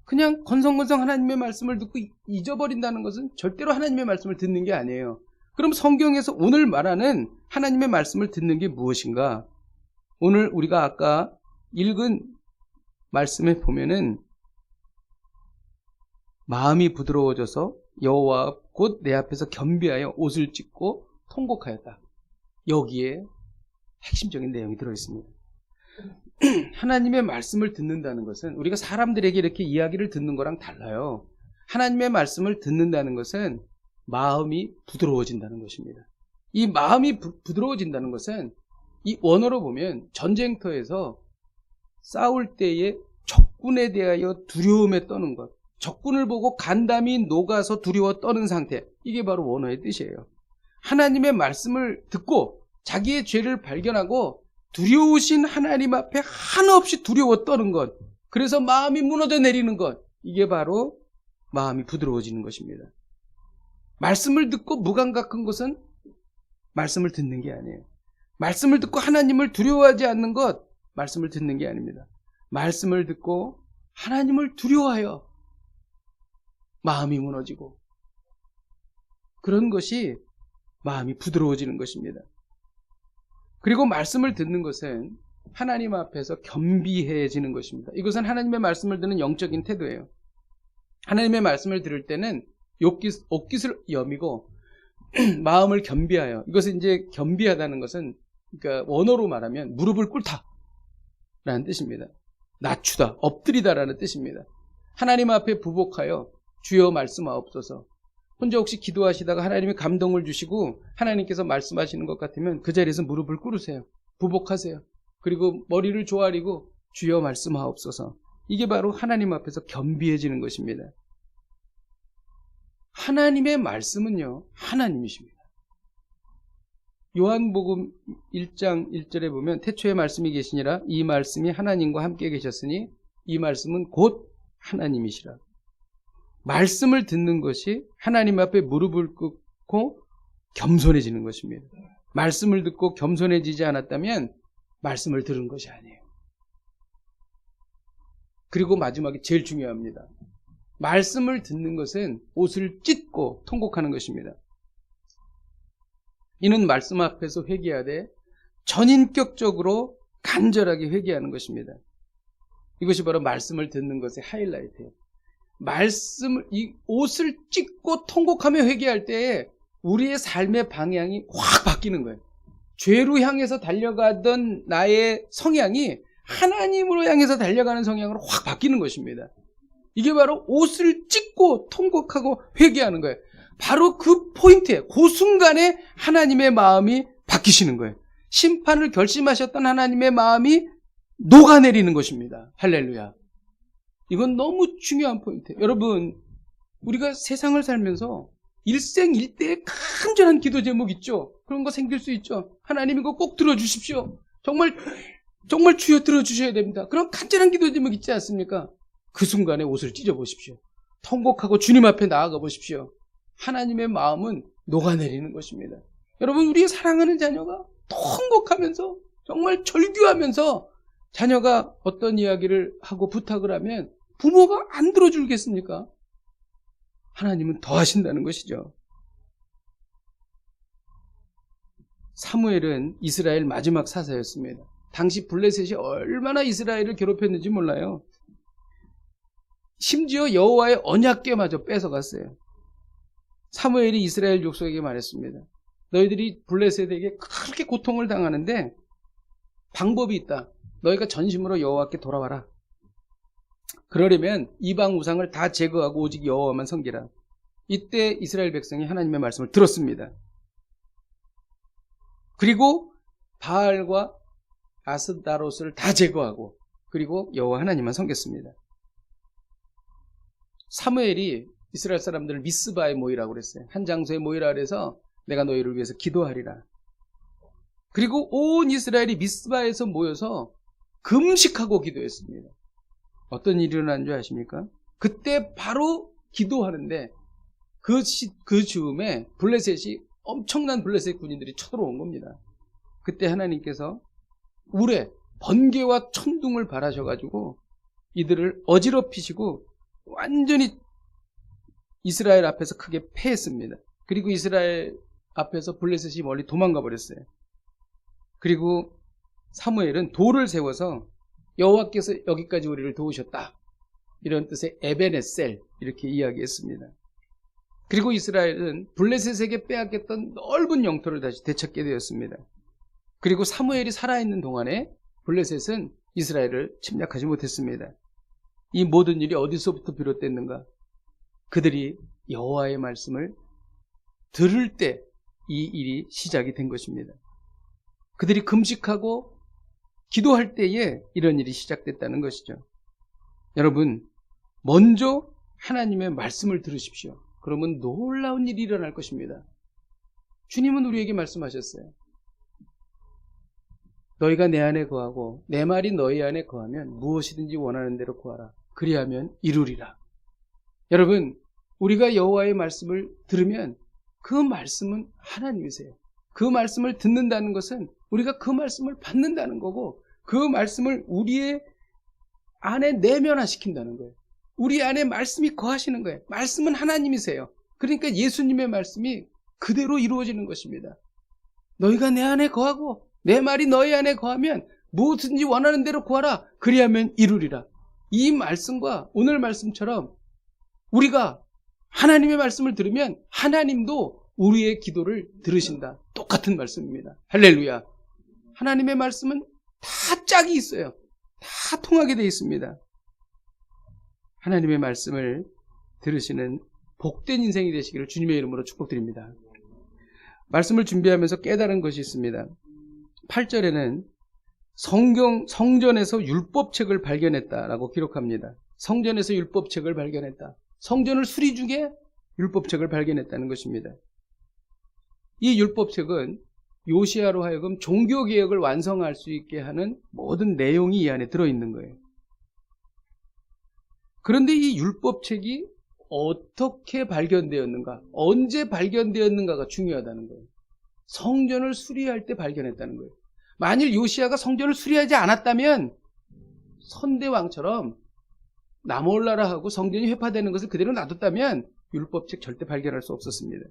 Speaker 3: 그냥 건성건성 하나님의 말씀을 듣고 잊어버린다는 것은 절대로 하나님의 말씀을 듣는 게 아니에요. 그럼 성경에서 오늘 말하는 하나님의 말씀을 듣는 게 무엇인가? 오늘 우리가 아까 읽은 말씀에 보면은 마음이 부드러워져서 여호와 곧 내 앞에서 겸비하여 옷을 찢고 통곡하였다. 여기에 핵심적인 내용이 들어있습니다. 하나님의 말씀을 듣는다는 것은 우리가 사람들에게 이렇게 이야기를 듣는 거랑 달라요. 하나님의 말씀을 듣는다는 것은 마음이 부드러워진다는 것입니다. 이 마음이 부드러워진다는 것은 이 원어로 보면 전쟁터에서 싸울 때에 적군에 대하여 두려움에 떠는 것, 적군을 보고 간담이 녹아서 두려워 떠는 상태, 이게 바로 원어의 뜻이에요. 하나님의 말씀을 듣고 자기의 죄를 발견하고 두려우신 하나님 앞에 한없이 두려워 떠는 것, 그래서 마음이 무너져 내리는 것, 이게 바로 마음이 부드러워지는 것입니다. 말씀을 듣고 무감각한 것은 말씀을 듣는 게 아니에요. 말씀을 듣고 하나님을 두려워하지 않는 것, 말씀을 듣는 게 아닙니다. 말씀을 듣고 하나님을 두려워하여 마음이 무너지고, 그런 것이 마음이 부드러워지는 것입니다. 그리고 말씀을 듣는 것은 하나님 앞에서 겸비해지는 것입니다. 이것은 하나님의 말씀을 듣는 영적인 태도예요. 하나님의 말씀을 들을 때는 옷깃을 여미고 마음을 겸비하여, 이것은 이제 겸비하다는 것은 그러니까 원어로 말하면 무릎을 꿇다 라는 뜻입니다. 낮추다, 엎드리다라는 뜻입니다. 하나님 앞에 부복하여 주여 말씀하옵소서. 혼자 혹시 기도하시다가 하나님이 감동을 주시고 하나님께서 말씀하시는 것 같으면 그 자리에서 무릎을 꿇으세요. 부복하세요. 그리고 머리를 조아리고 주여 말씀하옵소서. 이게 바로 하나님 앞에서 겸비해지는 것입니다. 하나님의 말씀은요, 하나님이십니다. 요한복음 1장 1절에 보면 태초에 말씀이 계시니라 이 말씀이 하나님과 함께 계셨으니 이 말씀은 곧 하나님이시라. 말씀을 듣는 것이 하나님 앞에 무릎을 꿇고 겸손해지는 것입니다. 말씀을 듣고 겸손해지지 않았다면 말씀을 들은 것이 아니에요. 그리고 마지막에 제일 중요합니다. 말씀을 듣는 것은 옷을 찢고 통곡하는 것입니다. 이는 말씀 앞에서 회개하되 전인격적으로 간절하게 회개하는 것입니다. 이것이 바로 말씀을 듣는 것의 하이라이트예요. 이 옷을 찢고 통곡하며 회개할 때에 우리의 삶의 방향이 확 바뀌는 거예요. 죄로 향해서 달려가던 나의 성향이 하나님으로 향해서 달려가는 성향으로 확 바뀌는 것입니다. 이게 바로 옷을 찢고 통곡하고 회개하는 거예요. 바로 그 포인트에, 그 순간에 하나님의 마음이 바뀌시는 거예요. 심판을 결심하셨던 하나님의 마음이 녹아내리는 것입니다. 할렐루야. 이건 너무 중요한 포인트예요. 여러분, 우리가 세상을 살면서 일생일대의 간절한 기도 제목 있죠? 그런 거 생길 수 있죠? 하나님 이거 꼭 들어주십시오. 정말 주여 들어주셔야 됩니다. 그런 간절한 기도 제목 있지 않습니까? 그 순간에 옷을 찢어보십시오. 통곡하고 주님 앞에 나아가 보십시오. 하나님의 마음은 녹아내리는 것입니다. 여러분, 우리의 사랑하는 자녀가 통곡하면서 정말 절규하면서 자녀가 어떤 이야기를 하고 부탁을 하면 부모가 안 들어주겠습니까? 하나님은 더 하신다는 것이죠. 사무엘은 이스라엘 마지막 사사였습니다. 당시 블레셋이 얼마나 이스라엘을 괴롭혔는지 몰라요. 심지어 여호와의 언약궤마저 뺏어갔어요. 사무엘이 이스라엘 족속에게 말했습니다. 너희들이 블레셋에게 그렇게 고통을 당하는데 방법이 있다. 너희가 전심으로 여호와께 돌아와라. 그러려면 이방 우상을 다 제거하고 오직 여호와만 섬기라. 이때 이스라엘 백성이 하나님의 말씀을 들었습니다. 그리고 바알과 아스다롯을 다 제거하고 그리고 여호와 하나님만 섬겼습니다. 사무엘이 이스라엘 사람들을 미스바에 모이라고 그랬어요. 한 장소에 모이라 그래서 내가 너희를 위해서 기도하리라. 그리고 온 이스라엘이 미스바에서 모여서 금식하고 기도했습니다. 어떤 일이 일어난 줄 아십니까? 그때 바로 기도하는데 그 즈음에 블레셋이 엄청난 블레셋 군인들이 쳐들어온 겁니다. 그때 하나님께서 우레, 번개와 천둥을 발하셔가지고 이들을 어지럽히시고 완전히 이스라엘 앞에서 크게 패했습니다. 그리고 이스라엘 앞에서 블레셋이 멀리 도망가 버렸어요. 그리고 사무엘은 돌을 세워서 여호와께서 여기까지 우리를 도우셨다. 이런 뜻의 에베네셀 이렇게 이야기했습니다. 그리고 이스라엘은 블레셋에게 빼앗겼던 넓은 영토를 다시 되찾게 되었습니다. 그리고 사무엘이 살아있는 동안에 블레셋은 이스라엘을 침략하지 못했습니다. 이 모든 일이 어디서부터 비롯됐는가? 그들이 여호와의 말씀을 들을 때 이 일이 시작이 된 것입니다. 그들이 금식하고 기도할 때에 이런 일이 시작됐다는 것이죠. 여러분, 먼저 하나님의 말씀을 들으십시오. 그러면 놀라운 일이 일어날 것입니다. 주님은 우리에게 말씀하셨어요. 너희가 내 안에 거하고 내 말이 너희 안에 거하면 무엇이든지 원하는 대로 구하라. 그리하면 이루리라. 여러분, 우리가 여호와의 말씀을 들으면 그 말씀은 하나님이세요. 그 말씀을 듣는다는 것은 우리가 그 말씀을 받는다는 거고 그 말씀을 우리의 안에 내면화시킨다는 거예요. 우리 안에 말씀이 거하시는 거예요. 말씀은 하나님이세요. 그러니까 예수님의 말씀이 그대로 이루어지는 것입니다. 너희가 내 안에 거하고 내 말이 너희 안에 거하면 무엇든지 원하는 대로 구하라. 그리하면 이루리라. 이 말씀과 오늘 말씀처럼 우리가 하나님의 말씀을 들으면 하나님도 우리의 기도를 들으신다. 똑같은 말씀입니다. 할렐루야. 하나님의 말씀은 다 짝이 있어요. 다 통하게 되어 있습니다. 하나님의 말씀을 들으시는 복된 인생이 되시기를 주님의 이름으로 축복드립니다. 말씀을 준비하면서 깨달은 것이 있습니다. 8절에는 성전에서 율법책을 발견했다라고 기록합니다. 성전에서 율법책을 발견했다. 성전을 수리 중에 율법책을 발견했다는 것입니다. 이 율법책은 요시야로 하여금 종교개혁을 완성할 수 있게 하는 모든 내용이 이 안에 들어있는 거예요. 그런데 이 율법책이 어떻게 발견되었는가, 언제 발견되었는가가 중요하다는 거예요. 성전을 수리할 때 발견했다는 거예요. 만일 요시야가 성전을 수리하지 않았다면 선대왕처럼 나몰라라 하고 성전이 회파되는 것을 그대로 놔뒀다면 율법책 절대 발견할 수 없었습니다.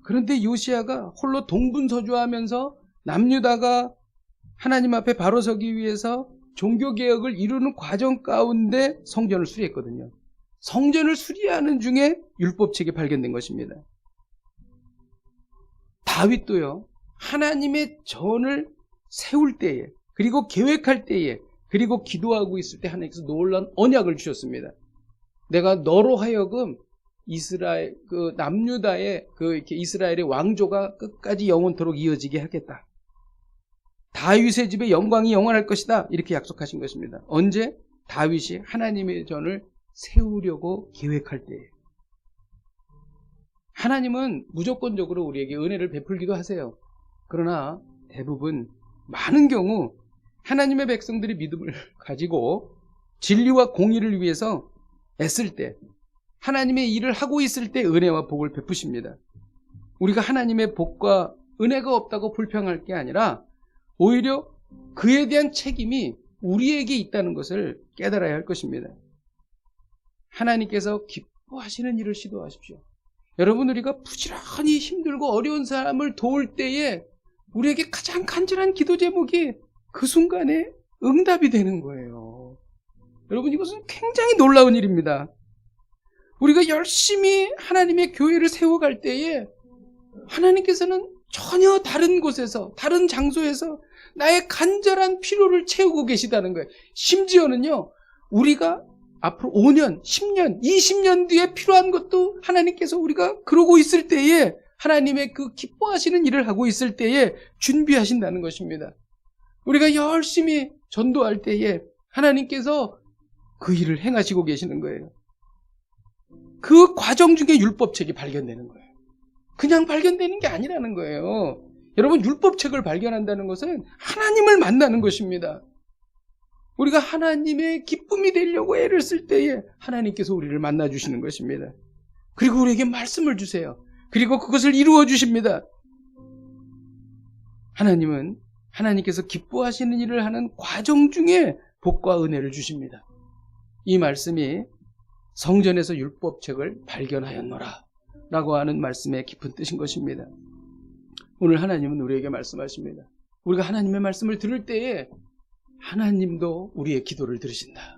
Speaker 3: 그런데 요시야가 홀로 동분서주하면서 남유다가 하나님 앞에 바로 서기 위해서 종교개혁을 이루는 과정 가운데 성전을 수리했거든요. 성전을 수리하는 중에 율법책이 발견된 것입니다. 다윗도요, 하나님의 전을 세울 때에, 그리고 계획할 때에, 그리고 기도하고 있을 때 하나님께서 놀라운 언약을 주셨습니다. 내가 너로 하여금 이스라엘, 남유다의 이렇게 이스라엘의 왕조가 끝까지 영원토록 이어지게 하겠다. 다윗의 집에 영광이 영원할 것이다. 이렇게 약속하신 것입니다. 언제? 다윗이 하나님의 전을 세우려고 계획할 때에. 하나님은 무조건적으로 우리에게 은혜를 베풀기도 하세요. 그러나 대부분 많은 경우 하나님의 백성들이 믿음을 가지고 진리와 공의를 위해서 애쓸 때, 하나님의 일을 하고 있을 때 은혜와 복을 베푸십니다. 우리가 하나님의 복과 은혜가 없다고 불평할 게 아니라 오히려 그에 대한 책임이 우리에게 있다는 것을 깨달아야 할 것입니다. 하나님께서 기뻐하시는 일을 시도하십시오. 여러분, 우리가 부지런히 힘들고 어려운 사람을 도울 때에 우리에게 가장 간절한 기도 제목이 그 순간에 응답이 되는 거예요. 여러분, 이것은 굉장히 놀라운 일입니다. 우리가 열심히 하나님의 교회를 세워갈 때에 하나님께서는 전혀 다른 곳에서, 다른 장소에서 나의 간절한 필요를 채우고 계시다는 거예요. 심지어는요, 우리가 앞으로 5년, 10년, 20년 뒤에 필요한 것도 하나님께서 우리가 그러고 있을 때에, 하나님의 그 기뻐하시는 일을 하고 있을 때에 준비하신다는 것입니다. 우리가 열심히 전도할 때에 하나님께서 그 일을 행하시고 계시는 거예요. 그 과정 중에 율법책이 발견되는 거예요. 그냥 발견되는 게 아니라는 거예요. 여러분, 율법책을 발견한다는 것은 하나님을 만나는 것입니다. 우리가 하나님의 기쁨이 되려고 애를 쓸 때에 하나님께서 우리를 만나주시는 것입니다. 그리고 우리에게 말씀을 주세요. 그리고 그것을 이루어 주십니다. 하나님은 하나님께서 기뻐하시는 일을 하는 과정 중에 복과 은혜를 주십니다. 이 말씀이 성전에서 율법책을 발견하였노라 라고 하는 말씀의 깊은 뜻인 것입니다. 오늘 하나님은 우리에게 말씀하십니다. 우리가 하나님의 말씀을 들을 때에 하나님도 우리의 기도를 들으신다.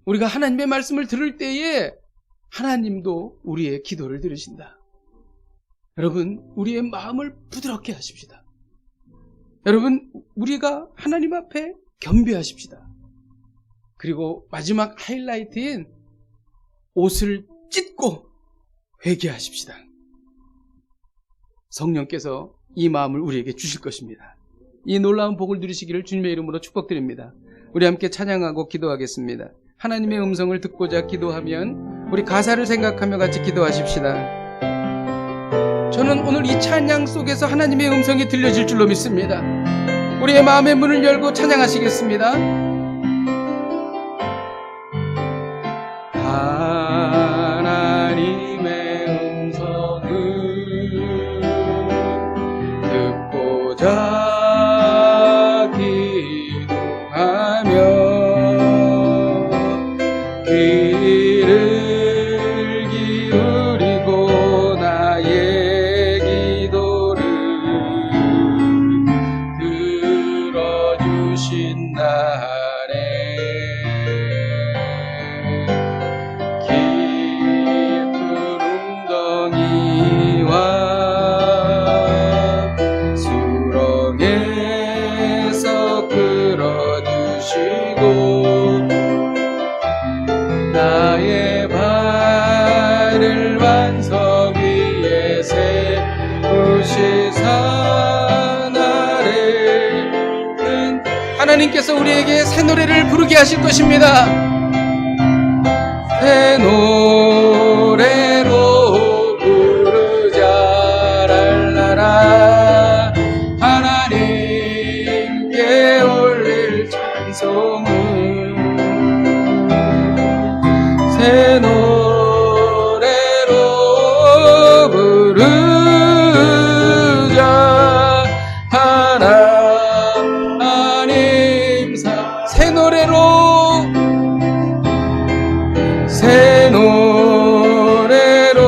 Speaker 3: 우리가 하나님의 말씀을 들을 때에 하나님도 우리의 기도를 들으신다. 여러분, 우리의 마음을 부드럽게 하십시다. 여러분, 우리가 하나님 앞에 겸비하십시다. 그리고 마지막 하이라이트인 옷을 찢고 회개하십시다. 성령께서 이 마음을 우리에게 주실 것입니다. 이 놀라운 복을 누리시기를 주님의 이름으로 축복드립니다. 우리 함께 찬양하고 기도하겠습니다. 하나님의 음성을 듣고자 기도하면 우리 가사를 생각하며 같이 기도하십시다. 저는 오늘 이 찬양 속에서 하나님의 음성이 들려질 줄로 믿습니다. 우리의 마음의 문을 열고 찬양하시겠습니다. 하나님의 음성을 듣고자 기도하며 귀를 기울이고 나의 기도를 들어주신다네. 깊은 웅덩이와 수렁에서 끌어주시고 나의 발을 반석 위에 세우시사 나를 하나님께서 우리에게 새 노래를 부르게 하실 것입니다. 새 노래로 부르자 랄라라. 하나님께 올릴 찬송을 새 노래로 부르자. 하나님 새 노래로 새 노래로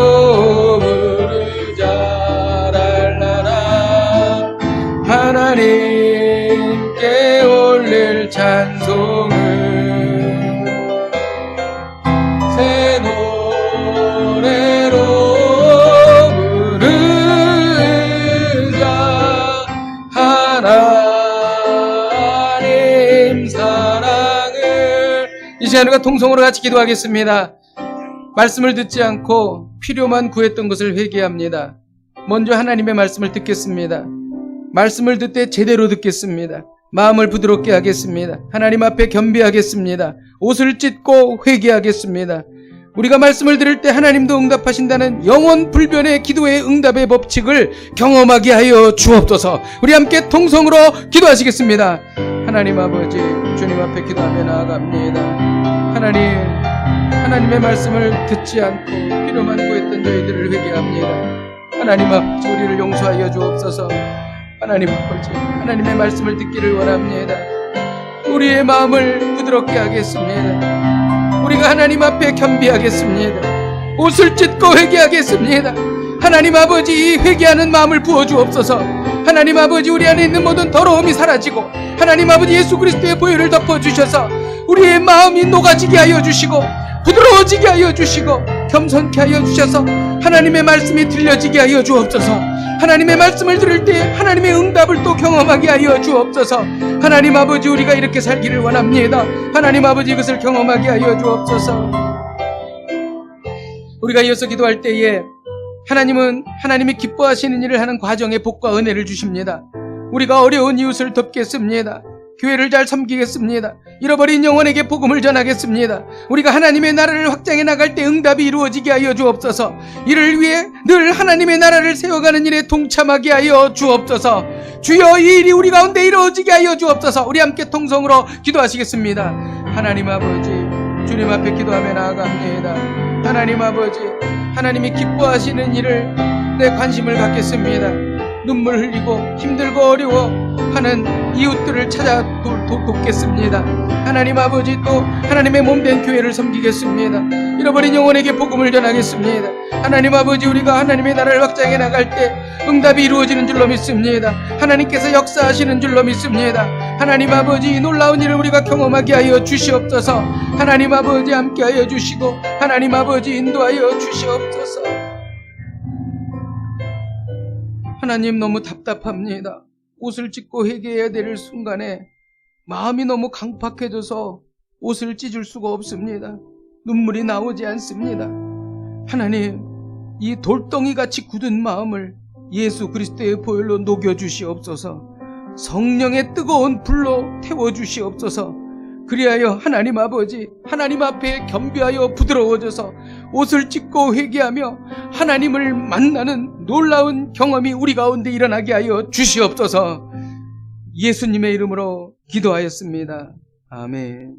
Speaker 3: 부르자 랄라라. 하나님께 올릴 찬송을 새 노래로 부르자. 하나님 시간 우리가 통성으로 같이 기도하겠습니다. 말씀을 듣지 않고 필요만 구했던 것을 회개합니다. 먼저 하나님의 말씀을 듣겠습니다. 말씀을 듣되 제대로 듣겠습니다. 마음을 부드럽게 하겠습니다. 하나님 앞에 겸비하겠습니다. 옷을 찢고 회개하겠습니다. 우리가 말씀을 들을 때 하나님도 응답하신다는 영원 불변의 기도의 응답의 법칙을 경험하게 하여 주옵소서. 우리 함께 통성으로 기도하시겠습니다. 하나님 아버지, 주님 앞에 기도하며 나아갑니다. 하나님의 말씀을 듣지 않고 필요만 구했던 저희들을 회개합니다. 하나님 아버지, 우리를 용서하여 주옵소서. 하나님 아버지, 하나님의 말씀을 듣기를 원합니다. 우리의 마음을 부드럽게 하겠습니다. 우리가 하나님 앞에 겸비하겠습니다. 옷을 찢고 회개하겠습니다. 하나님 아버지, 이 회개하는 마음을 부어주옵소서. 하나님 아버지, 우리 안에 있는 모든 더러움이 사라지고 하나님 아버지 예수 그리스도의 보혈을 덮어주셔서 우리의 마음이 녹아지게 하여 주시고 부드러워지게 하여 주시고 겸손케 하여 주셔서 하나님의 말씀이 들려지게 하여 주옵소서. 하나님의 말씀을 들을 때 하나님의 응답을 또 경험하게 하여 주옵소서. 하나님 아버지, 우리가 이렇게 살기를 원합니다. 하나님 아버지, 이것을 경험하게 하여 주옵소서. 우리가 이어서 기도할 때에 하나님은 하나님이 기뻐하시는 일을 하는 과정에 복과 은혜를 주십니다. 우리가 어려운 이웃을 돕겠습니다. 교회를 잘 섬기겠습니다. 잃어버린 영혼에게 복음을 전하겠습니다. 우리가 하나님의 나라를 확장해 나갈 때 응답이 이루어지게 하여 주옵소서. 이를 위해 늘 하나님의 나라를 세워가는 일에 동참하게 하여 주옵소서. 주여, 이 일이 우리 가운데 이루어지게 하여 주옵소서. 우리 함께 통성으로 기도하시겠습니다. 하나님 아버지, 주님 앞에 기도하며 나아갑니다. 하나님 아버지, 하나님이 기뻐하시는 일을 내 관심을 갖겠습니다. 눈물 흘리고 힘들고 어려워하는 이웃들을 찾아 돕겠습니다. 하나님 아버지, 또 하나님의 몸된 교회를 섬기겠습니다. 잃어버린 영혼에게 복음을 전하겠습니다. 하나님 아버지, 우리가 하나님의 나라를 확장해 나갈 때 응답이 이루어지는 줄로 믿습니다. 하나님께서 역사하시는 줄로 믿습니다. 하나님 아버지, 이 놀라운 일을 우리가 경험하게 하여 주시옵소서. 하나님 아버지, 함께하여 주시고 하나님 아버지, 인도하여 주시옵소서. 하나님, 너무 답답합니다. 옷을 찢고 회개해야 될 순간에 마음이 너무 강팍해져서 옷을 찢을 수가 없습니다. 눈물이 나오지 않습니다. 하나님, 이 돌덩이같이 굳은 마음을 예수 그리스도의 보혈로 녹여주시옵소서. 성령의 뜨거운 불로 태워주시옵소서. 그리하여 하나님 아버지, 하나님 앞에 겸비하여 부드러워져서 옷을 찢고 회개하며 하나님을 만나는 놀라운 경험이 우리 가운데 일어나게 하여 주시옵소서. 예수님의 이름으로 기도하였습니다. 아멘.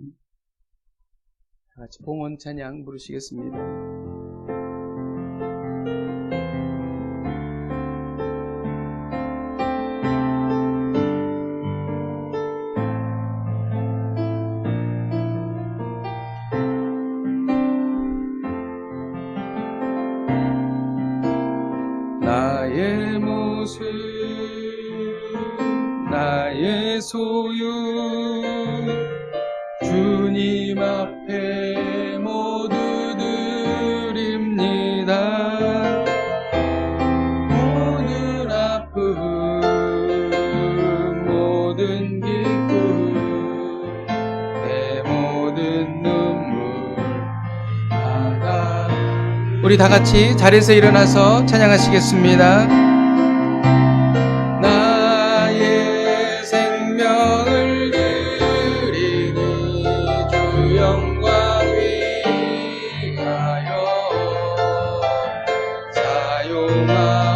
Speaker 3: 다 같이 봉헌 찬양 부르시겠습니다. 나의 모습, 나의 소유, 주님 앞에 모두 드립니다. 모든 아픔, 모든 기쁨, 내 모든 눈물 받아. 우리 다 같이 자리에서 일어나서 찬양하시겠습니다. 나의 생명을 드리니 주 영광 위하여 사용하옵소서.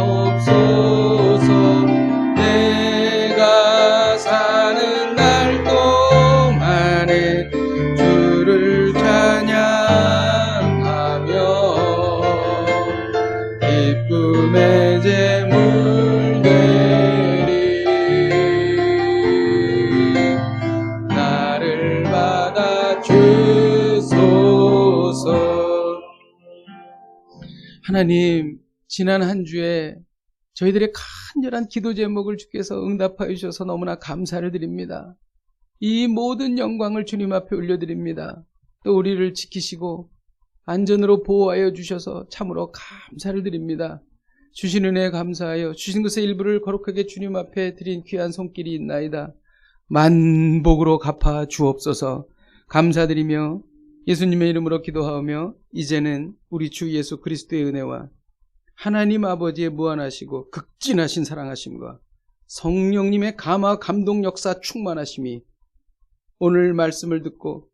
Speaker 3: 내가 사는 날 동안에 주를 찬양하며 기쁨의 제물 되리. 나를 받아 주소서. 하나님, 지난 한 주에 저희들의 간절한 기도 제목을 주께서 응답하여 주셔서 너무나 감사를 드립니다. 이 모든 영광을 주님 앞에 올려드립니다. 또 우리를 지키시고 안전으로 보호하여 주셔서 참으로 감사를 드립니다. 주신 은혜에 감사하여 주신 것의 일부를 거룩하게 주님 앞에 드린 귀한 손길이 있나이다. 만복으로 갚아 주옵소서. 감사드리며 예수님의 이름으로 기도하오며 이제는 우리 주 예수 그리스도의 은혜와 하나님 아버지의 무한하시고 극진하신 사랑하심과 성령님의 감화 감동 역사 충만하심이 오늘 말씀을 듣고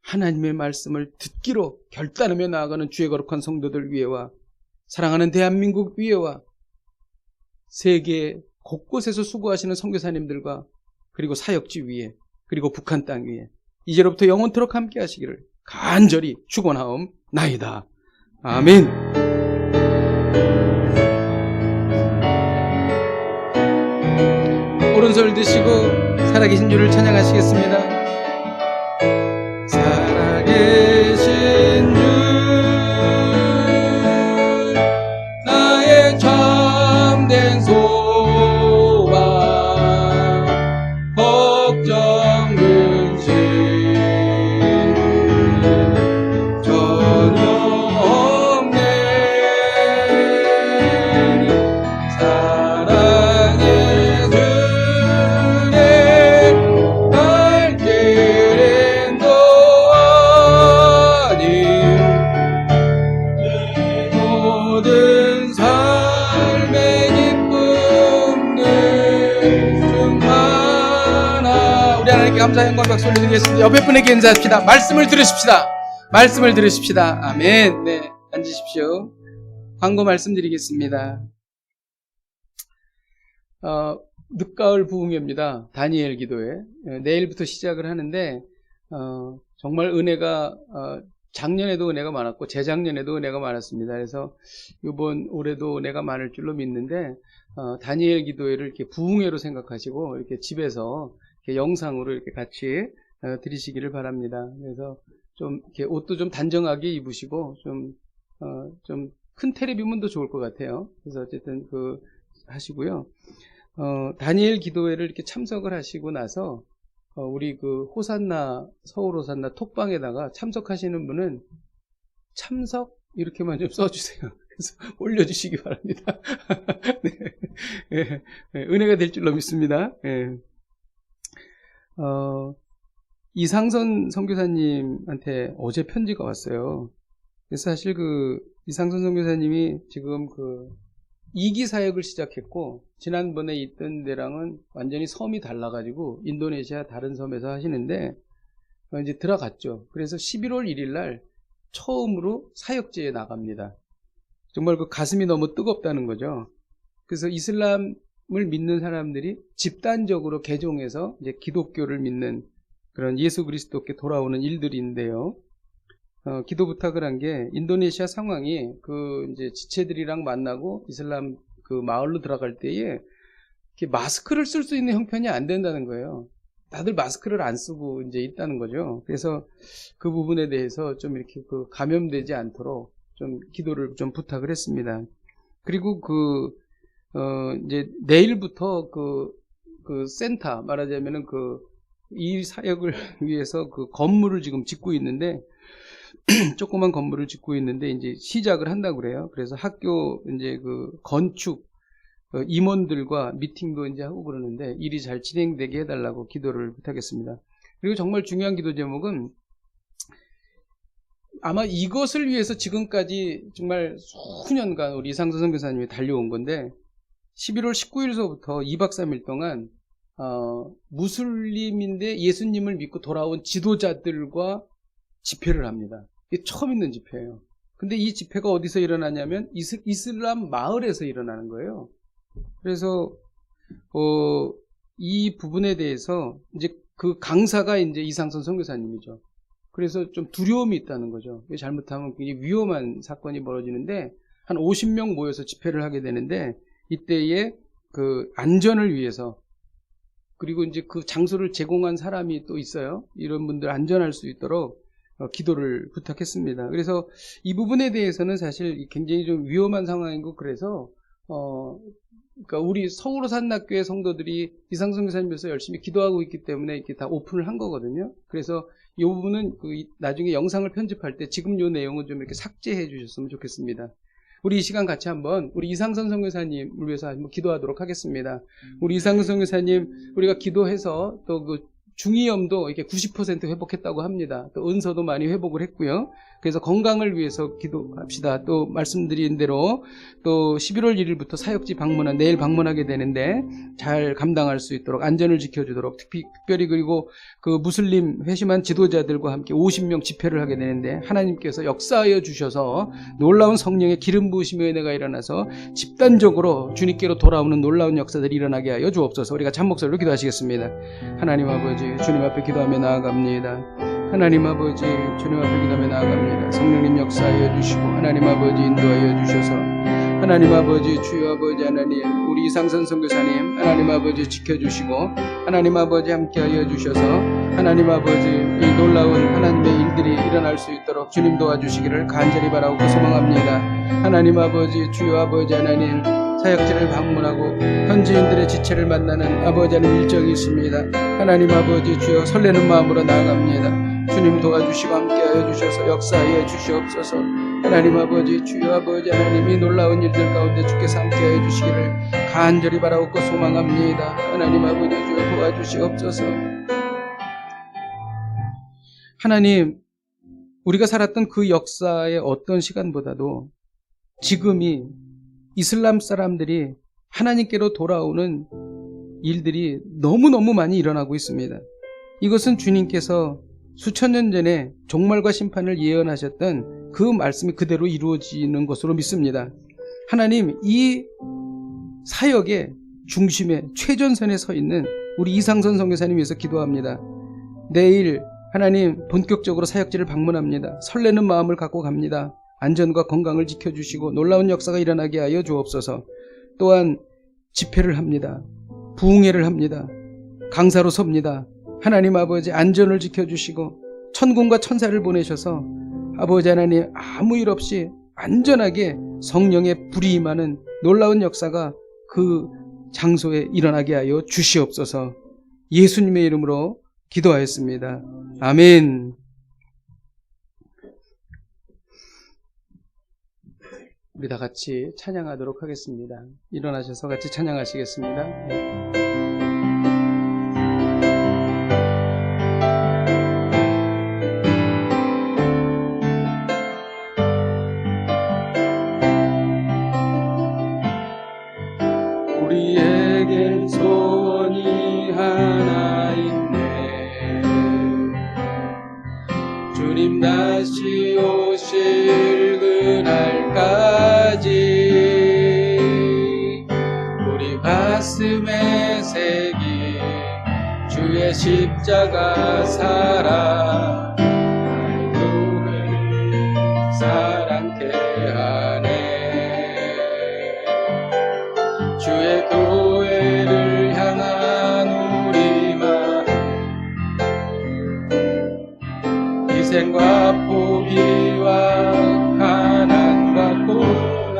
Speaker 3: 하나님의 말씀을 듣기로 결단하며 나아가는 주의 거룩한 성도들 위에와 사랑하는 대한민국 위에와 세계 곳곳에서 수고하시는 선교사님들과 그리고 사역지 위에 그리고 북한 땅 위에 이제로부터 영원토록 함께 하시기를 간절히 축원하옵나이다. 아멘. 오른손을 드시고 살아계신 주를 찬양하시겠습니다. 살아계신 주 나의 참된 소망 걱정 근심 전혀 없네. 사랑의 주님 갈 길은 도하니 내 모든 삶의 기쁨들 충만하. 우리 하나님께 감사의 영광 박수 올려드리겠습니다. 옆에 분에게 인사합시다. 말씀을 들으십시다. 말씀을 들으십시다. 아멘. 네, 앉으십시오. 광고 말씀드리겠습니다. 늦가을 부흥회입니다. 다니엘 기도회. 내일부터 시작을 하는데 정말 은혜가 작년에도 은혜가 많았고 재작년에도 은혜가 많았습니다. 그래서 이번 올해도 은혜가 많을 줄로 믿는데 다니엘 기도회를 이렇게 부흥회로 생각하시고 이렇게 집에서 이렇게 영상으로 이렇게 같이 들으시기를 바랍니다. 그래서 좀 이렇게 옷도 좀 단정하게 입으시고 좀 큰 텔레비면 더 좋을 것 같아요. 그래서 어쨌든 하시고요. 다니엘 기도회를 이렇게 참석을 하시고 나서 우리 호산나 서울 호산나 톡방에다가 참석하시는 분은 참석 이렇게만 좀 써주세요. 그래서 올려주시기 바랍니다. 네. 네. 네. 은혜가 될 줄로 믿습니다. 네. 이상선 선교사님한테 어제 편지가 왔어요. 그래서 사실 이상선 선교사님이 지금 2기 사역을 시작했고 지난번에 있던 데랑은 완전히 섬이 달라가지고 인도네시아 다른 섬에서 하시는데 이제 들어갔죠. 그래서 11월 1일 날 처음으로 사역지에 나갑니다. 정말 가슴이 너무 뜨겁다는 거죠. 그래서 이슬람을 믿는 사람들이 집단적으로 개종해서 이제 기독교를 믿는 그런 예수 그리스도께 돌아오는 일들인데요. 기도 부탁을 한 게 인도네시아 상황이 이제 지체들이랑 만나고 이슬람 마을로 들어갈 때에 이렇게 마스크를 쓸 수 있는 형편이 안 된다는 거예요. 다들 마스크를 안 쓰고 이제 있다는 거죠. 그래서 그 부분에 대해서 좀 이렇게 감염되지 않도록 좀 기도를 좀 부탁을 했습니다. 그리고 이제 내일부터 센터 말하자면은 이 사역을 위해서 건물을 지금 짓고 있는데 조그만 건물을 짓고 있는데 이제 시작을 한다고 그래요. 그래서 학교 이제 건축 임원들과 미팅도 이제 하고 그러는데 일이 잘 진행되게 해달라고 기도를 부탁했습니다. 그리고 정말 중요한 기도 제목은 아마 이것을 위해서 지금까지 정말 수년간 우리 이상선 선교사님이 달려온 건데 11월 19일서부터 2박 3일 동안 무슬림인데 예수님을 믿고 돌아온 지도자들과 집회를 합니다. 이게 처음 있는 집회예요. 근데 이 집회가 어디서 일어나냐면 이슬람 마을에서 일어나는 거예요. 그래서 이 부분에 대해서 이제 강사가 이제 이상선 선교사님이죠. 그래서 좀 두려움이 있다는 거죠. 잘못하면 굉장히 위험한 사건이 벌어지는데 한 50명 모여서 집회를 하게 되는데 이때에 안전을 위해서 그리고 이제 장소를 제공한 사람이 또 있어요. 이런 분들 안전할 수 있도록 기도를 부탁했습니다. 그래서 이 부분에 대해서는 사실 굉장히 좀 위험한 상황이고 그래서 그러니까 우리 서울 호산나교회 성도들이 이상선 교사님께서 열심히 기도하고 있기 때문에 이렇게 다 오픈을 한 거거든요. 그래서 이 부분은 나중에 영상을 편집할 때 지금 이 내용은 좀 이렇게 삭제해 주셨으면 좋겠습니다. 우리 이 시간 같이 한번 우리 이상선 선교사님을 위해서 한번 기도하도록 하겠습니다. 우리 이상선 선교사님 우리가 기도해서 또 중이염도 이렇게 90% 회복했다고 합니다. 또 은서도 많이 회복을 했고요. 그래서 건강을 위해서 기도합시다. 또 말씀드린 대로 또 11월 1일부터 사역지 내일 방문하게 되는데 잘 감당할 수 있도록 안전을 지켜주도록 특별히 그리고 그 무슬림 회심한 지도자들과 함께 50명 집회를 하게 되는데 하나님께서 역사하여 주셔서 놀라운 성령의 기름 부으심의 은혜가 일어나서 집단적으로 주님께로 돌아오는 놀라운 역사들이 일어나게 하여 주옵소서. 우리가 참목소리로 기도하시겠습니다. 하나님 아버지 주님 앞에 기도하며 나아갑니다. 하나님 아버지 주님 앞에 기도하며 나아갑니다. 성령님 역사하여 주시고 하나님 아버지 인도하여 주셔서 하나님 아버지 주여 아버지 하나님 우리 이상선 선교사님 하나님 아버지 지켜주시고 하나님 아버지 함께하여 주셔서 하나님 아버지 이 놀라운 하나님의 일들이 일어날 수 있도록 주님 도와주시기를 간절히 바라고 소망합니다. 하나님 아버지 주여 아버지 하나님 사역지를 방문하고 현지인들의 지체를 만나는 아버지 하나님 일정이 있습니다. 하나님 아버지 주여 설레는 마음으로 나아갑니다. 주님 도와주시고 함께하여 주셔서 역사하여 주시옵소서. 하나님 아버지 주여 아버지 하나님이 놀라운 일들 가운데 주께서 함께하여 주시기를 간절히 바라옵고 소망합니다. 하나님 아버지 주여 도와주시옵소서. 하나님 우리가 살았던 그 역사의 어떤 시간보다도 지금이 이슬람 사람들이 하나님께로 돌아오는 일들이 너무너무 많이 일어나고 있습니다. 이것은 주님께서 수천 년 전에 종말과 심판을 예언하셨던 그 말씀이 그대로 이루어지는 것으로 믿습니다. 하나님 이 사역의 중심에 최전선에 서 있는 우리 이상선 선교사님 위해서 기도합니다. 내일 하나님 본격적으로 사역지를 방문합니다. 설레는 마음을 갖고 갑니다. 안전과 건강을 지켜주시고 놀라운 역사가 일어나게 하여 주옵소서. 또한 집회를 합니다. 부흥회를 합니다. 강사로 섭니다. 하나님 아버지 안전을 지켜주시고 천군과 천사를 보내셔서 아버지 하나님 아무 일 없이 안전하게 성령의 불이 임하는 놀라운 역사가 그 장소에 일어나게 하여 주시옵소서. 예수님의 이름으로 기도하였습니다. 아멘. 우리 다 같이 찬양하도록 하겠습니다. 일어나셔서 같이 찬양하시겠습니다.
Speaker 5: 우리에겐 소원이 하나 있네. 주님 다시 오실 그날까지 우리 가슴에 새긴 주의 십자가 사랑 누구를 사랑케 하네. 주의 교회를 향한 우리 마음 희생과 포기와 가난과 고난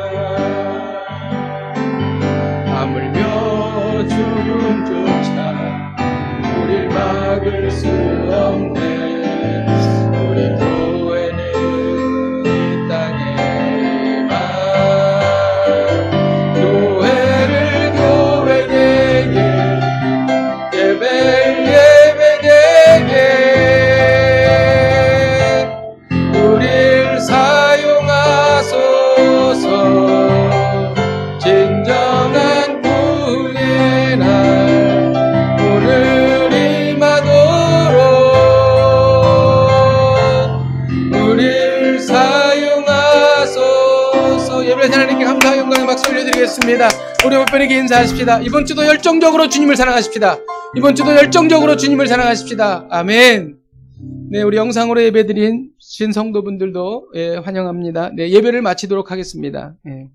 Speaker 5: 하물며 죽음조차 우릴 막을 수 없네. 우리 교회는 이 땅에만 예배되게 우릴 사용하소서. 진정한 구원의 날 오늘 임하도록 우릴 사용하소서. 예배된 하나님께 감사와 영광의 박수 올려드리겠습니다. 우리 목변에게 인사하십시다. 이번 주도 열정적으로 주님을 사랑하십시다. 이번 주도 열정적으로 주님을 사랑하십시다. 아멘. 네, 우리 영상으로 예배드린 신 성도분들도 환영합니다. 네, 예배를 마치도록 하겠습니다. 네.